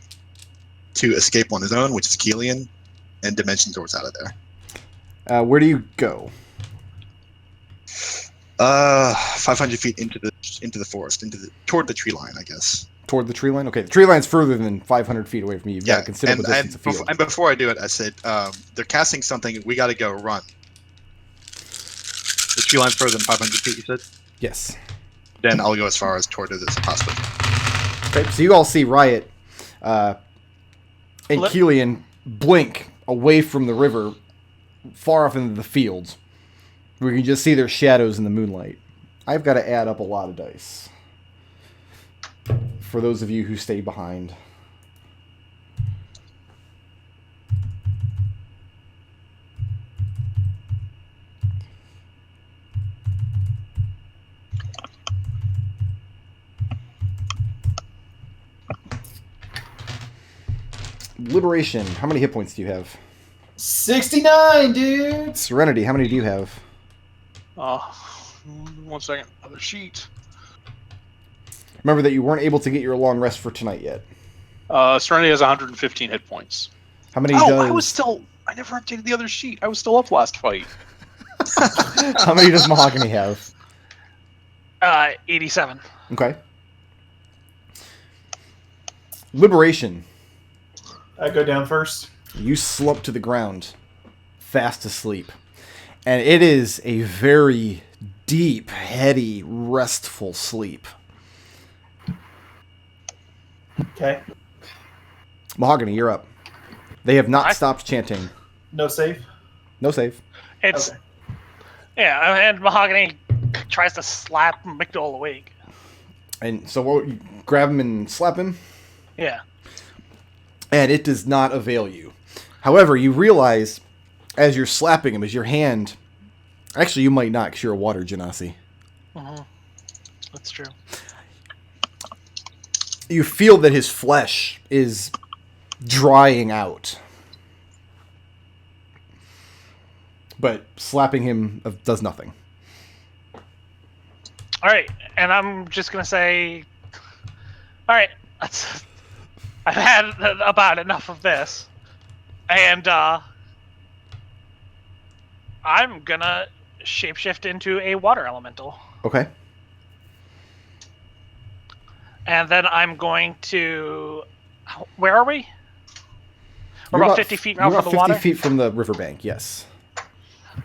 escape on his own, which is Kelian, and dimension doors out of there. Where do you go? 500 feet into the forest, toward the tree line, I guess. Toward the tree line? Okay, the tree line's further than 500 feet away from you. You've got a considerable distance of field. And before I do it, I said, they're casting something, we gotta go, run. The tree line's further than 500 feet, you said? Yes. Then I'll go as far as toward it as possible. Okay, so you all see Riot and Kelian blink away from the river, far off into the fields. We can just see their shadows in the moonlight. I've got to add up a lot of dice. For those of you who stay behind. Liberation, how many hit points do you have? 69, dude! Serenity, how many do you have? 1 second. Other sheet. Remember that you weren't able to get your long rest for tonight yet. Serenity has 115 hit points. How many I never updated the other sheet. I was still up last fight. How many does Mahogany have? 87. Okay. Liberation. I go down first. You slump to the ground, fast asleep. And it is a very deep, heady, restful sleep. Okay. Mahogany, you're up. They have not stopped chanting. No save? No save. It's Okay. Yeah, and Mahogany tries to slap McDohl awake. And so you grab him and slap him, Yeah. and it does not avail you. However, you realize, as you're slapping him, as your hand... Actually, you might not, because you're a water Genasi. Mm-hmm. That's true. You feel that his flesh is drying out. But slapping him does nothing. All right, and I'm just gonna say, all right, I've had about enough of this, and I'm gonna shapeshift into a water elemental, Okay. and then I'm going to. Where are we? We're You're about 50 feet out you're from about the 50 water. feet from the riverbank, yes.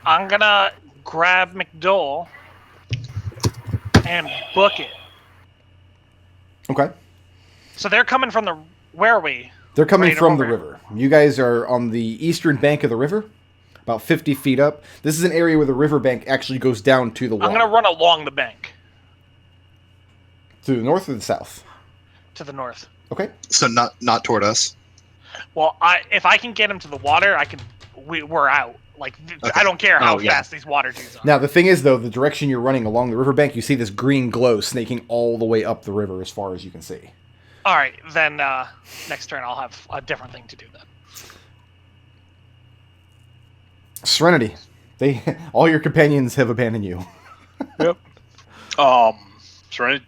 I'm gonna grab McDohl and book it. Okay. So they're coming from the... Where are we? They're coming Right from the over. river. You guys are on the eastern bank of the river, about 50 feet up. This is an area where the riverbank actually goes down to the water. I'm going to run along the bank. To the north or the south? To the north. Okay. So not toward us. Well, if I can get him to the water, we're out. Like, Okay. I don't care how Oh, yeah. fast these water dudes are. Now, the thing is, though, the direction you're running along the riverbank, you see this green glow snaking all the way up the river as far as you can see. All right, then next turn I'll have a different thing to do then. Serenity. All your companions have abandoned you. Yep. Serenity,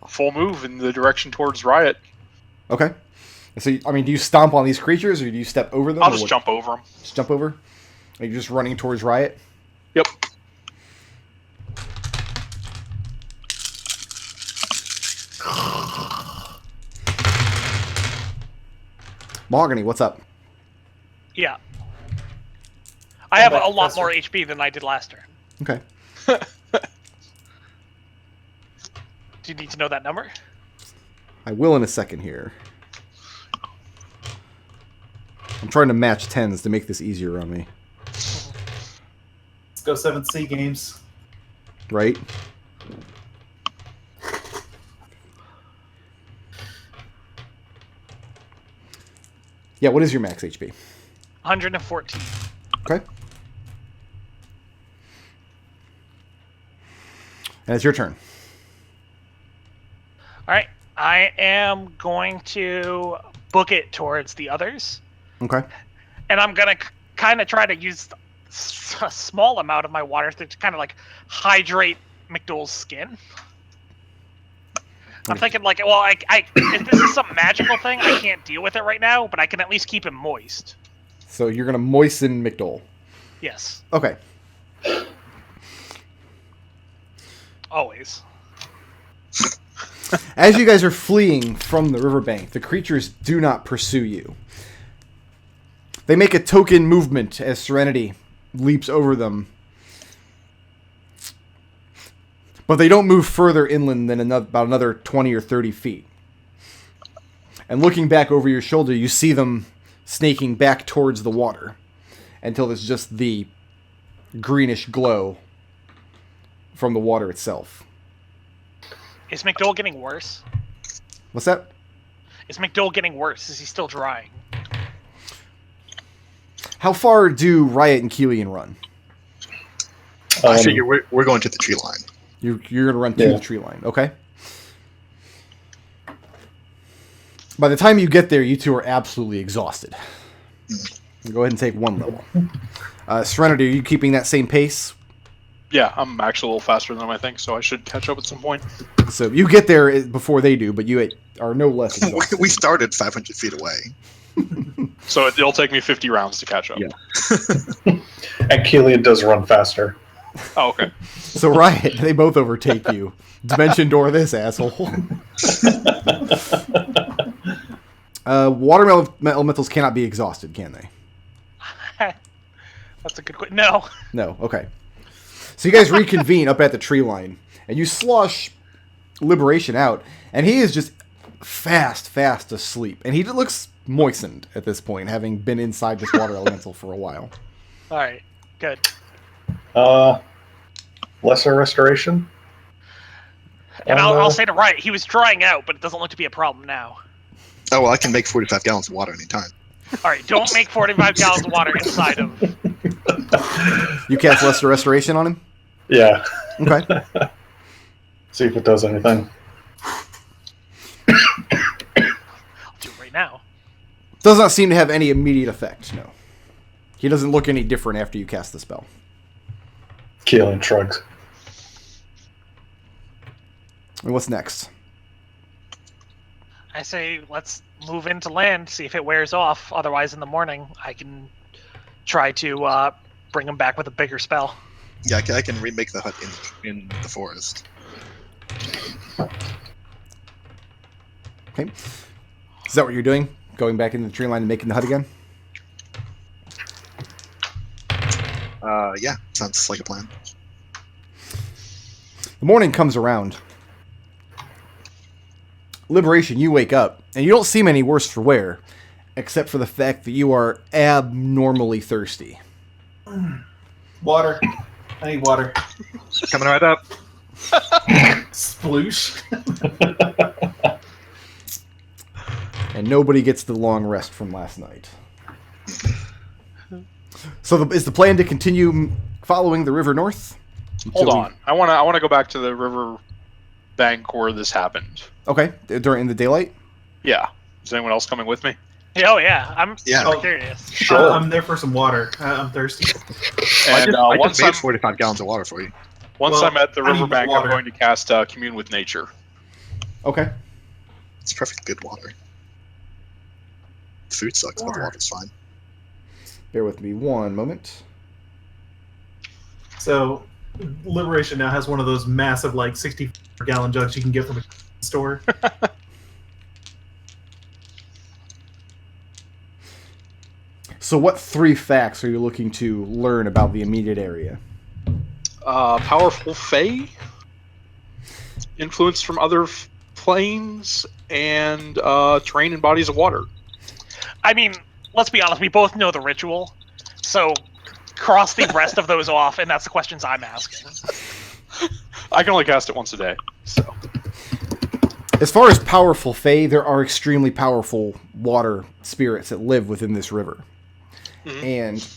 full move in the direction towards Riot. Okay. So, I mean, do you stomp on these creatures, or do you step over them? I'll or just what? jump over them. Just jump over? Are you just running towards Riot? Yep. Mahogany, what's up? Yeah. I have a Combat lot faster. more HP than I did last turn. Okay. Do you need to know that number? I will in a second here. I'm trying to match 10s to make this easier on me. Let's go 7C games. Right? Yeah, what is your max HP? 114. Okay. And it's your turn. All right, I am going to book it towards the others, Okay. and I'm gonna kind of try to use a small amount of my water to kind of like hydrate McDohl's skin. I'm thinking like, well, if this is some magical thing, I can't deal with it right now, but I can at least keep him moist. So you're going to moisten McDohl. Yes, Okay. always. As you guys are fleeing from the riverbank, the creatures do not pursue you. They make a token movement as Serenity leaps over them. But they don't move further inland than about another 20 or 30 feet. And looking back over your shoulder, you see them snaking back towards the water until there's just the greenish glow from the water itself. Is McDohl getting worse? What's that? Is McDohl getting worse? Is he still drying? How far do Riot and Kelian run? I figure we're going to the tree line. You're going to run to the tree line, okay? By the time you get there, you two are absolutely exhausted. Go ahead and take one level. Serenity, are you keeping that same pace? Yeah, I'm actually a little faster than them, I think, so I should catch up at some point. So you get there before they do, but you are no less exhausted. We started 500 feet away. So it'll take me 50 rounds to catch up. Yeah. And Kelian does run faster. Oh, okay. So Riot, they both overtake you. Dimension door this, asshole. Water elementals cannot be exhausted, can they? That's a good question. No. No, okay. So you guys reconvene up at the tree line, and you slosh Liberation out, and he is just fast asleep. And he looks moistened at this point, having been inside this water elemental for a while. All right. Good. Lesser restoration. And I'll say to Riot, he was drying out, but it doesn't look to be a problem now. Oh, well, I can make 45 gallons of water anytime. All right, don't make 45 gallons of water inside of... You cast Lesser Restoration on him? Yeah. Okay. See if it does anything. I'll do it right now. Does not seem to have any immediate effect, no. He doesn't look any different after you cast the spell. Kelian shrugs. And what's next? I say let's move into land, see if it wears off. Otherwise, in the morning, I can try to bring him back with a bigger spell. Yeah, I can remake the hut in the forest. Okay. Is that what you're doing? Going back into the tree line and making the hut again? Yeah, sounds like a plan. The morning comes around. Liberation, you wake up, and you don't seem any worse for wear, except for the fact that you are abnormally thirsty. Water. I need water. Coming right up. Sploosh. And nobody gets the long rest from last night. So is the plan to continue following the river north? Hold on. I want to go back to the river bank where this happened. Okay, during the daylight? Yeah. Is anyone else coming with me? Oh yeah, I'm Yeah. super curious. Sure. I'm there for some water. I'm thirsty. And I once just made I'm 45 gallons of water for you. once Well, I'm at the I need riverbank, I'm water. going to cast Commune with Nature. Okay. It's perfect good water. The food sucks, but the water's fine. Bear with me one moment. So, Liberation now has one of those massive, like, 60-gallon jugs you can get from a store. So what 3 facts are you looking to learn about the immediate area? Powerful Fae, influence from other planes, and terrain and bodies of water. I mean, let's be honest, we both know the ritual, so cross the rest of those off, and that's the questions I'm asking. I can only cast it once a day, so. As far as powerful fae, there are extremely powerful water spirits that live within this river. Mhm. And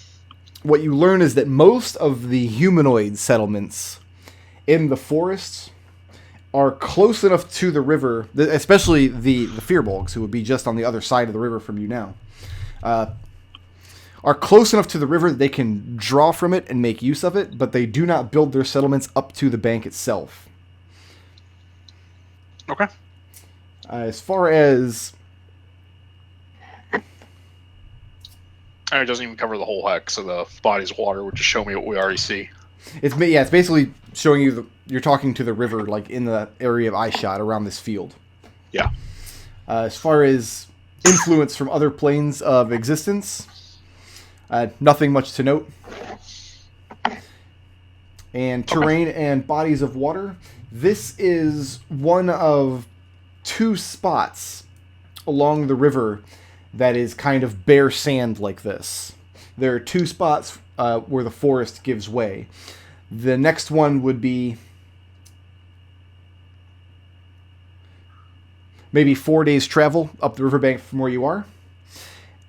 what you learn is that most of the humanoid settlements in the forests are close enough to the river, especially the Fearbolgs, who would be just on the other side of the river from you now, are close enough to the river that they can draw from it and make use of it, but they do not build their settlements up to the bank itself. Okay. As far as... And it doesn't even cover the whole hex, so the bodies of water would just show me what we already see. It's basically showing you you're talking to the river, like in the area of eyeshot around this field. Yeah. As far as influence from other planes of existence, nothing much to note. And terrain and bodies of water. This is one of 2 spots along the river that is kind of bare sand like this. There are 2 spots where the forest gives way. The next one would be maybe 4 days travel up the riverbank from where you are.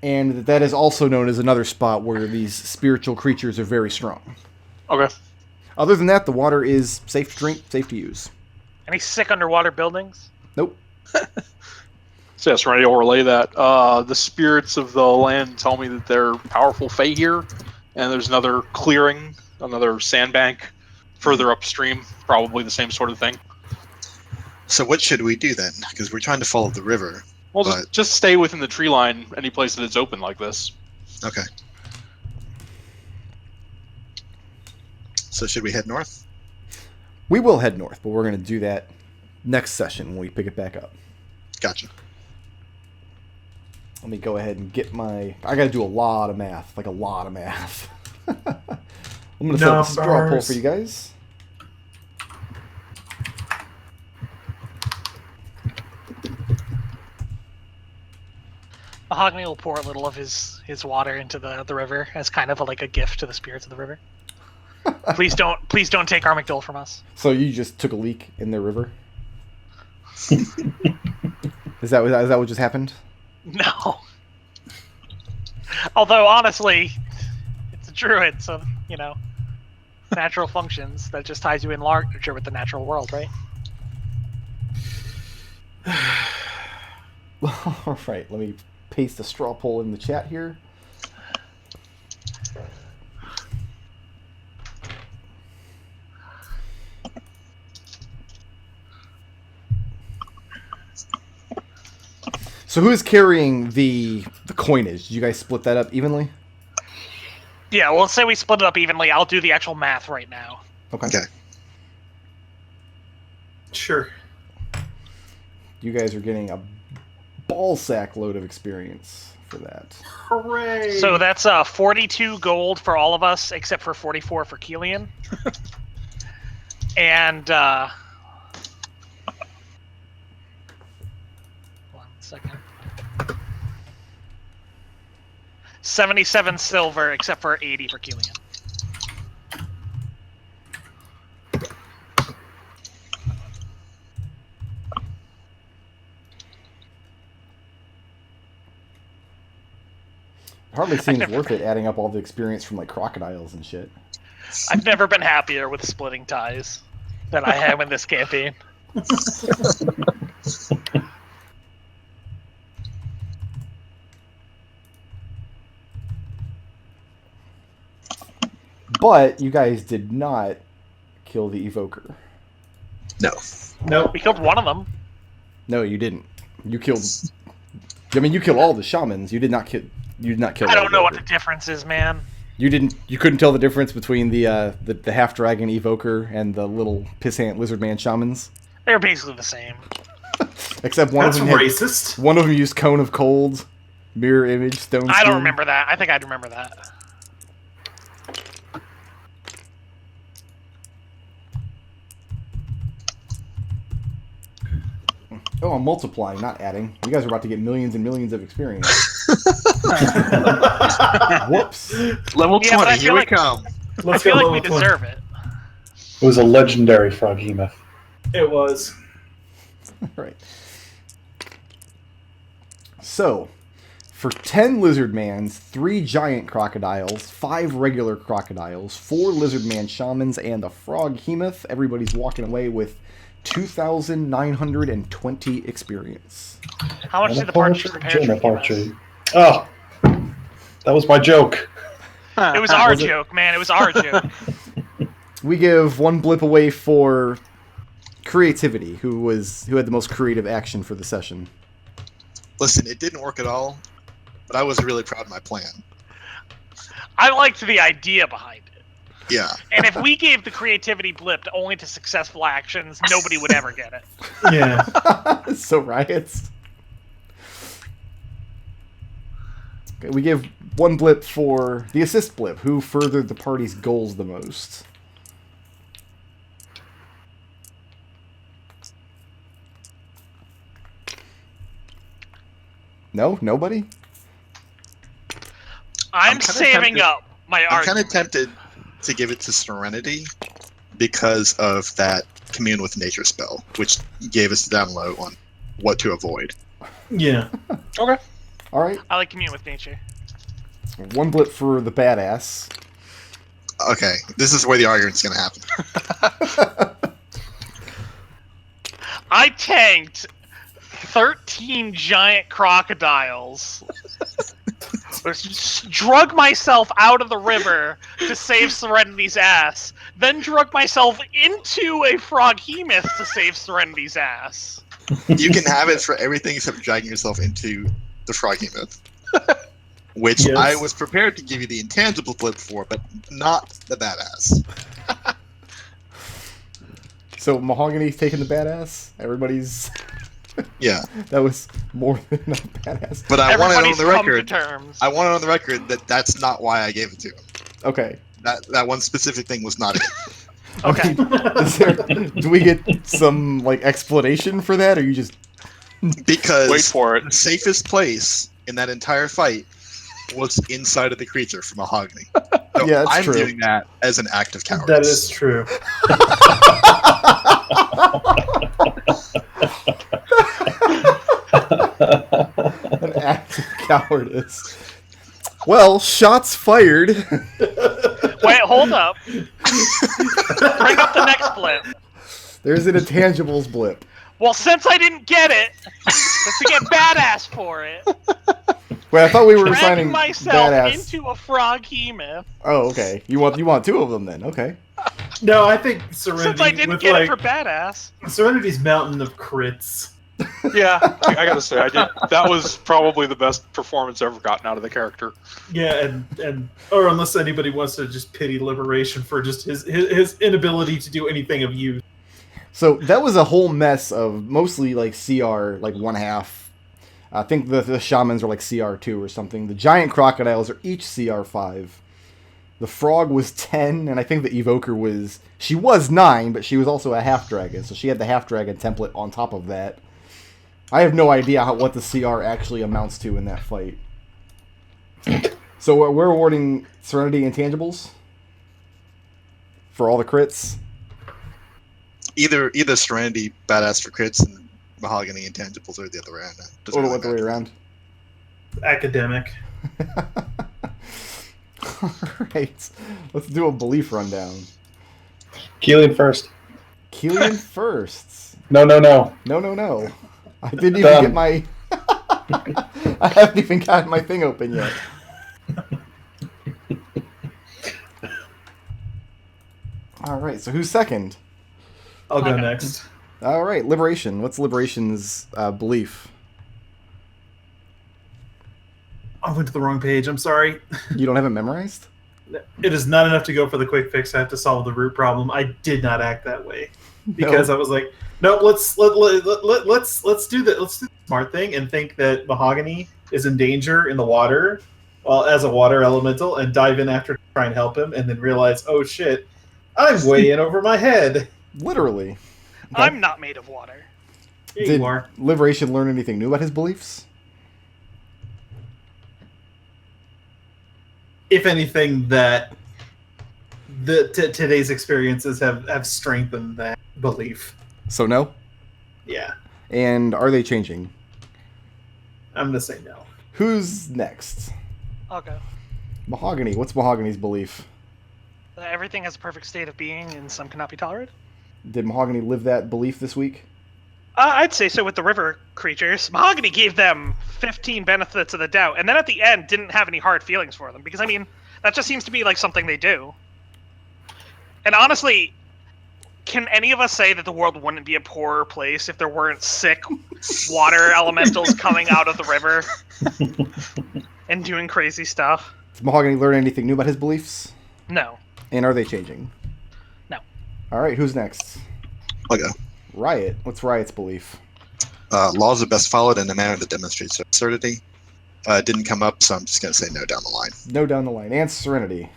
And that is also known as another spot where these spiritual creatures are very strong. Okay. Other than that, the water is safe to drink, safe to use. Any sick underwater buildings? Nope. So yes, Serenity will relay that. The spirits of the land tell me that they're powerful fae here, and there's another clearing, another sandbank further upstream, probably the same sort of thing. So what should we do then? Because we're trying to follow the river. Well, But- just stay within the tree line any place that is open like this. Okay. So should we head north? We will head north, but we're going to do that next session when we pick it back up. Gotcha. Let me go ahead and get my... I got to do a lot of math. Like a lot of math. I'm going to set up a straw poll Numbers. for you guys. Mahogany will pour a little of his water into the river as kind of like a gift to the spirits of the river. Please don't take our McDohl from us. So you just took a leak in the river? Is that what just happened? No. Although honestly, it's a druid, so natural functions that just ties you in larger with the natural world, right? All right, let me paste a straw poll in the chat here. So who's carrying the coinage? Did you guys split that up evenly? Yeah, well, let's say we split it up evenly. I'll do the actual math right now. Okay. Okay. Sure. You guys are getting a ball sack load of experience for that. Hooray! So that's 42 gold for all of us, except for 44 for Kelian. And 77 silver, except for 80 for Kelian. Hardly seems worth it adding up all the experience from like crocodiles and shit. I've never been happier with splitting ties than I am in this campaign. But you guys did not kill the evoker. No. Nope. We killed one of them. No, you didn't. You killed. I mean, you killed all the shamans. You did not kill. You did not kill. I don't the know what the evoker. difference is, man. You didn't. You couldn't tell the difference between the half dragon evoker and the little pissant lizard man shamans. They're basically the same. Except one That's of them racist. One of them used cone of cold, mirror image, stone. I don't spear. remember that. I think I'd remember that. Oh, I'm multiplying, not adding. You guys are about to get millions and millions of experience. Whoops. Level Yeah, but 20, I here feel we like- come. I feel like we deserve it. It was a legendary Froghemoth. It was. Right. So, for 10 lizard mans, 3 giant crocodiles, 5 regular crocodiles, 4 lizard man shamans, and a Froghemoth, everybody's walking away with 2,920 experience. How much did the party prepare Jonah for us? Partridge. Oh, that was my joke. It was our joke, man. It was our joke. We give 1 blip away for creativity, who had the most creative action for the session. Listen, it didn't work at all, but I was really proud of my plan. I liked the idea behind it. Yeah. And if we gave the creativity blip only to successful actions, nobody would ever get it. Yeah. So riots. Okay, we give 1 blip for the assist blip, who furthered the party's goals the most. No? Nobody? I'm kinda saving tempted- up my I'm kind argument. of tempted to give it to Serenity because of that Commune with Nature spell, which gave us the download on what to avoid. Yeah. Okay. Alright. I like commune with nature. 1 blip for the badass. Okay, this is where the argument's going to happen. I tanked 13 giant crocodiles. Drug myself out of the river to save Serenity's ass. Then drug myself into a Froghemoth to save Serenity's ass. You can have it for everything except dragging yourself into the Froghemoth. Which Yes. I was prepared to give you the intangible flip for, but not the badass. So Mahogany's taking the badass? Everybody's... Yeah, That was more than a badass. but I want it on Everybody's the come to record. terms. I want it on the record that that's not why I gave it to him. Okay. That one specific thing was not it. Okay. Do we get some like explanation for that, or you just Because Wait for it. the safest place in that entire fight was inside of the creature for Mahogany. So Yeah, that's I'm true. doing that as an act of cowardice. That is true. an act of cowardice? Well, shots fired. Wait, hold up. Bring up the next blip. There's an intangibles blip. Well, since I didn't get it, let's get badass for it. Wait, I thought we were Dragging assigning myself badass. into a Froghemoth. Oh, okay. You want 2 of them then? Okay. No, I think Serenity Since I didn't with get like it for badass. Serenity's mountain of crits. Yeah, I gotta say, I did. That was probably the best performance ever gotten out of the character. Yeah, and or unless anybody wants to just pity Liberation for just his inability to do anything of use. So that was a whole mess of mostly like CR, like 1/2. I think the shamans are like CR2 or something. The giant crocodiles are each CR5. The frog was 10, and I think the evoker was... She was 9, but she was also a half-dragon, so she had the half-dragon template on top of that. I have no idea what the CR actually amounts to in that fight. So we're awarding Serenity intangibles for all the crits. Either Serenity badass for crits and Mahogany intangibles, or the other way around. Doesn't Or really the other way matter. around. Academic. Alright. Let's do a belief rundown. Kelian first. Kelian first. No. No. I didn't even Done. get my... I haven't even gotten my thing open yet. Alright, so who's second? I'll go Okay. next. Alright, Liberation. What's Liberation's belief? I went to the wrong page. I'm sorry. You don't have it memorized? It is not enough to go for the quick fix. I have to solve the root problem. I did not act that way because I was like, no, let's do the smart thing and think that Mahogany is in danger in the water, as a water elemental, and dive in after to try and help him, and then realize, oh shit, I'm way in over my head. Literally. I'm not made of water. Yeah, Did you are. Liberation learn anything new about his beliefs? If anything, that today's experiences have strengthened that belief. So no? Yeah, And are they changing? I'm gonna say no. Who's next? I'll go. Mahogany. What's Mahogany's belief? Everything has a perfect state of being, and some cannot be tolerated. Did Mahogany live that belief this week? I'd say so with the river creatures. Mahogany gave them 15 benefits of the doubt, and then at the end didn't have any hard feelings for them, because, I mean, that just seems to be like something they do. And honestly, can any of us say that the world wouldn't be a poorer place if there weren't sick water elementals coming out of the river and doing crazy stuff? Did Mahogany learn anything new about his beliefs? No. And are they changing? No. Alright, who's next? I'll go. Riot. What's Riot's belief? Laws are best followed in a manner that demonstrates absurdity. Didn't come up, so I'm just going to say no down the line. No down the line. And Serenity.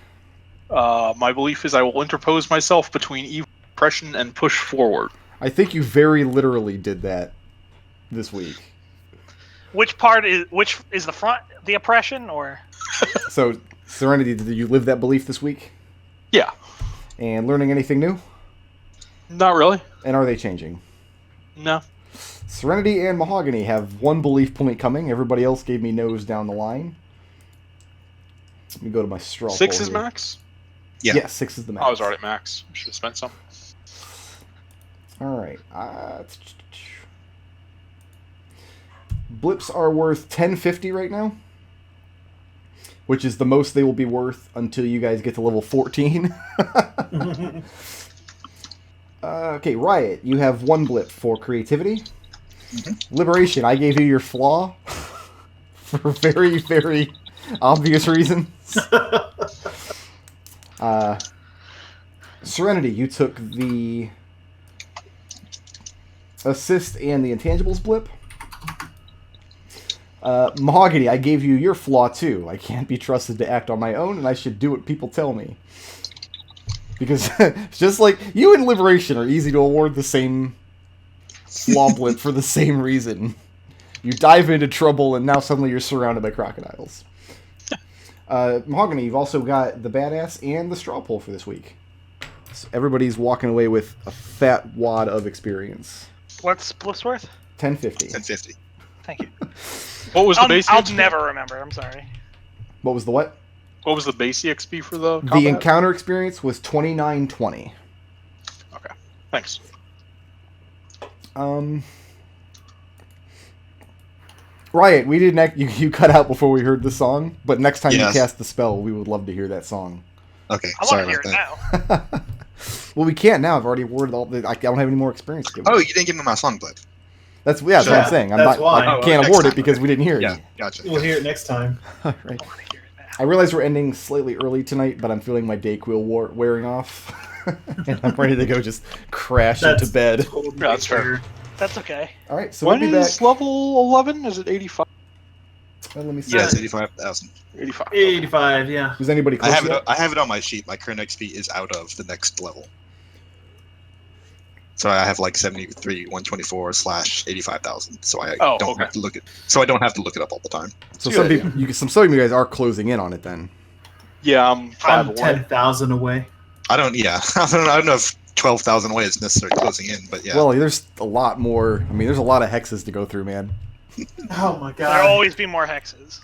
My belief is I will interpose myself between evil oppression and push forward. I think you very literally did that this week. Which is the front, the oppression, or? So, Serenity, did you live that belief this week? Yeah, And learning anything new? not really. And are they changing? No. Serenity and Mahogany have one belief point coming. Everybody else gave me no's down the line. Let me go to my straw 6 poll is here. max? Yeah. Yes, 6 is the max. I was already at max. Should have spent some. Alright. Blips are worth 1050 right now, which is the most they will be worth until you guys get to level 14. Okay, Riot, you have one blip for creativity. Liberation, I gave you your flaw for very, very obvious reasons. Serenity, you took the assist and the intangibles blip. Mahogany, I gave you your flaw too. I can't be trusted to act on my own, and I should do what people tell me. Because just like you and Liberation are easy to award the same flaw blip for the same reason. You dive into trouble, and now suddenly you're surrounded by crocodiles. Mahogany, you've also got the badass and the straw poll for this week. So everybody's walking away with a fat wad of experience. What's Bliss worth? 1050. 1050. Thank you. What was the base I'll EXP? never remember. I'm sorry. What was the what? What was the base EXP for the The combat? encounter experience was 2920. Okay, thanks. Riot, we didn't. You cut out before we heard the song, but next time Yes. you cast the spell, we would love to hear that song. Okay, I sorry want to hear about it that. now. Well, we can't now. I've already awarded all the. I don't have any more experience to give. Oh, you didn't give me my song blip. That's what I'm saying. I'm that's not. why. I Oh, can't next award it time, because okay. we didn't hear it. Yeah, gotcha. We'll hear it next time. All right. I want to hear it now. I realize we're ending slightly early tonight, but I'm feeling my Dayquil wearing off, and I'm ready to go just crash into bed. Totally Yeah, that's fair. That's okay. All right, so When we'll be back. is level 11? Is it 85? Let me see. Yeah, it's 85,000. 85. 85, yeah. Was anybody I close have yet? it. I have it on my sheet. My current XP is out of the next level. So I have like 73, 124 / 85,000. So I Oh, don't okay. have to look it. So I don't have to look it up all the time. So Good some idea. people, some of you guys are closing in on it then. Yeah, I'm 5 I'm away. 10,000 away. I don't. Yeah, I don't know if 12,000 away is necessarily closing in, but yeah. Well, there's a lot more. I mean, there's a lot of hexes to go through, man. Oh my god. There'll always be more hexes.